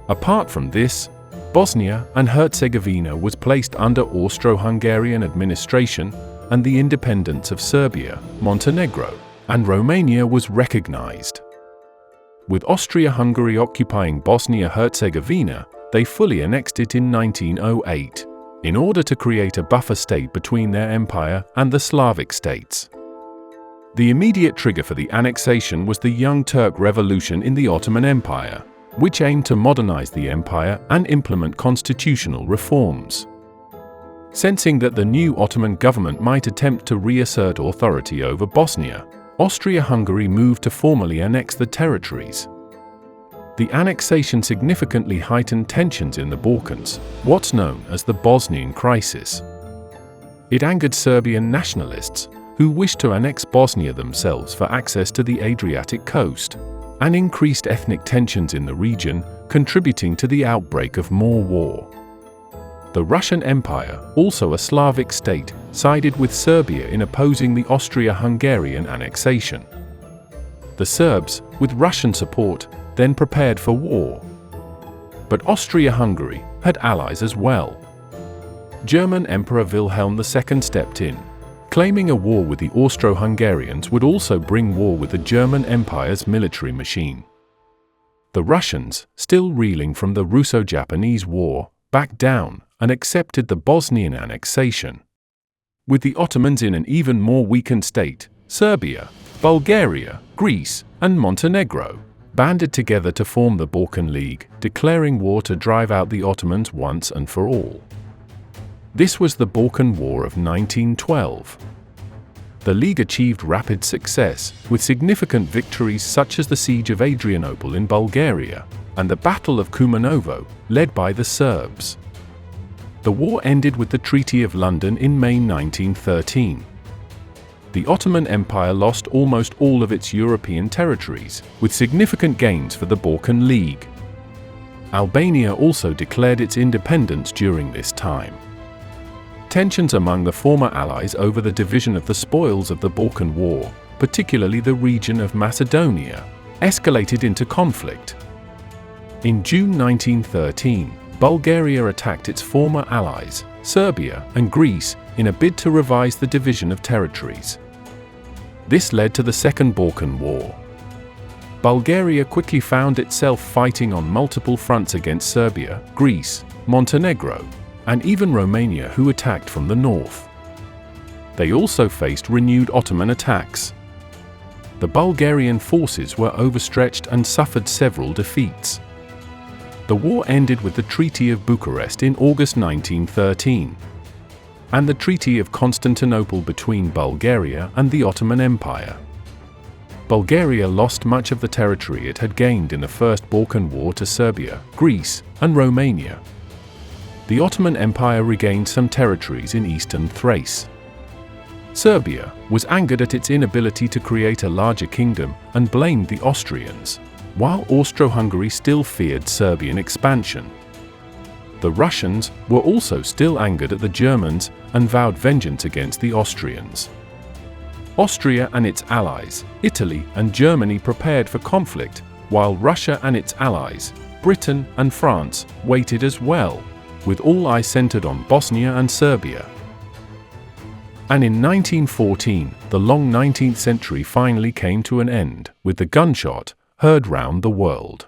Apart from this, Bosnia and Herzegovina was placed under Austro-Hungarian administration, and the independence of Serbia, Montenegro, and Romania was recognized. With Austria-Hungary occupying Bosnia-Herzegovina, they fully annexed it in 1908, in order to create a buffer state between their empire and the Slavic states. The immediate trigger for the annexation was the Young Turk Revolution in the Ottoman Empire, which aimed to modernize the empire and implement constitutional reforms. Sensing that the new Ottoman government might attempt to reassert authority over Bosnia, Austria-Hungary moved to formally annex the territories. The annexation significantly heightened tensions in the Balkans, what's known as the Bosnian Crisis. It angered Serbian nationalists, who wished to annex Bosnia themselves for access to the Adriatic coast, and increased ethnic tensions in the region, contributing to the outbreak of more war. The Russian Empire, also a Slavic state, sided with Serbia in opposing the Austria-Hungarian annexation. The Serbs, with Russian support, then prepared for war. But Austria-Hungary had allies as well. German Emperor Wilhelm II stepped in, claiming a war with the Austro-Hungarians would also bring war with the German Empire's military machine. The Russians, still reeling from the Russo-Japanese War, backed down and accepted the Bosnian annexation. With the Ottomans in an even more weakened state, Serbia, Bulgaria, Greece, and Montenegro banded together to form the Balkan League, declaring war to drive out the Ottomans once and for all. This was the Balkan War of 1912. The League achieved rapid success, with significant victories such as the Siege of Adrianople in Bulgaria and the Battle of Kumanovo, led by the Serbs. The war ended with the Treaty of London in May 1913. The Ottoman Empire lost almost all of its European territories, with significant gains for the Balkan League. Albania also declared its independence during this time. Tensions among the former allies over the division of the spoils of the Balkan War, particularly the region of Macedonia, escalated into conflict. In June 1913, Bulgaria attacked its former allies, Serbia and Greece, in a bid to revise the division of territories. This led to the Second Balkan War. Bulgaria quickly found itself fighting on multiple fronts against Serbia, Greece, Montenegro, and even Romania, who attacked from the north. They also faced renewed Ottoman attacks. The Bulgarian forces were overstretched and suffered several defeats. The war ended with the Treaty of Bucharest in August 1913, and the Treaty of Constantinople between Bulgaria and the Ottoman Empire. Bulgaria lost much of the territory it had gained in the First Balkan War to Serbia, Greece, and Romania. The Ottoman Empire regained some territories in eastern Thrace. Serbia was angered at its inability to create a larger kingdom and blamed the Austrians, while Austro-Hungary still feared Serbian expansion. The Russians were also still angered at the Germans and vowed vengeance against the Austrians. Austria and its allies, Italy and Germany, prepared for conflict, while Russia and its allies, Britain and France, waited as well, with all eyes centered on Bosnia and Serbia. And in 1914, the long 19th century finally came to an end, with the gunshot heard round the world.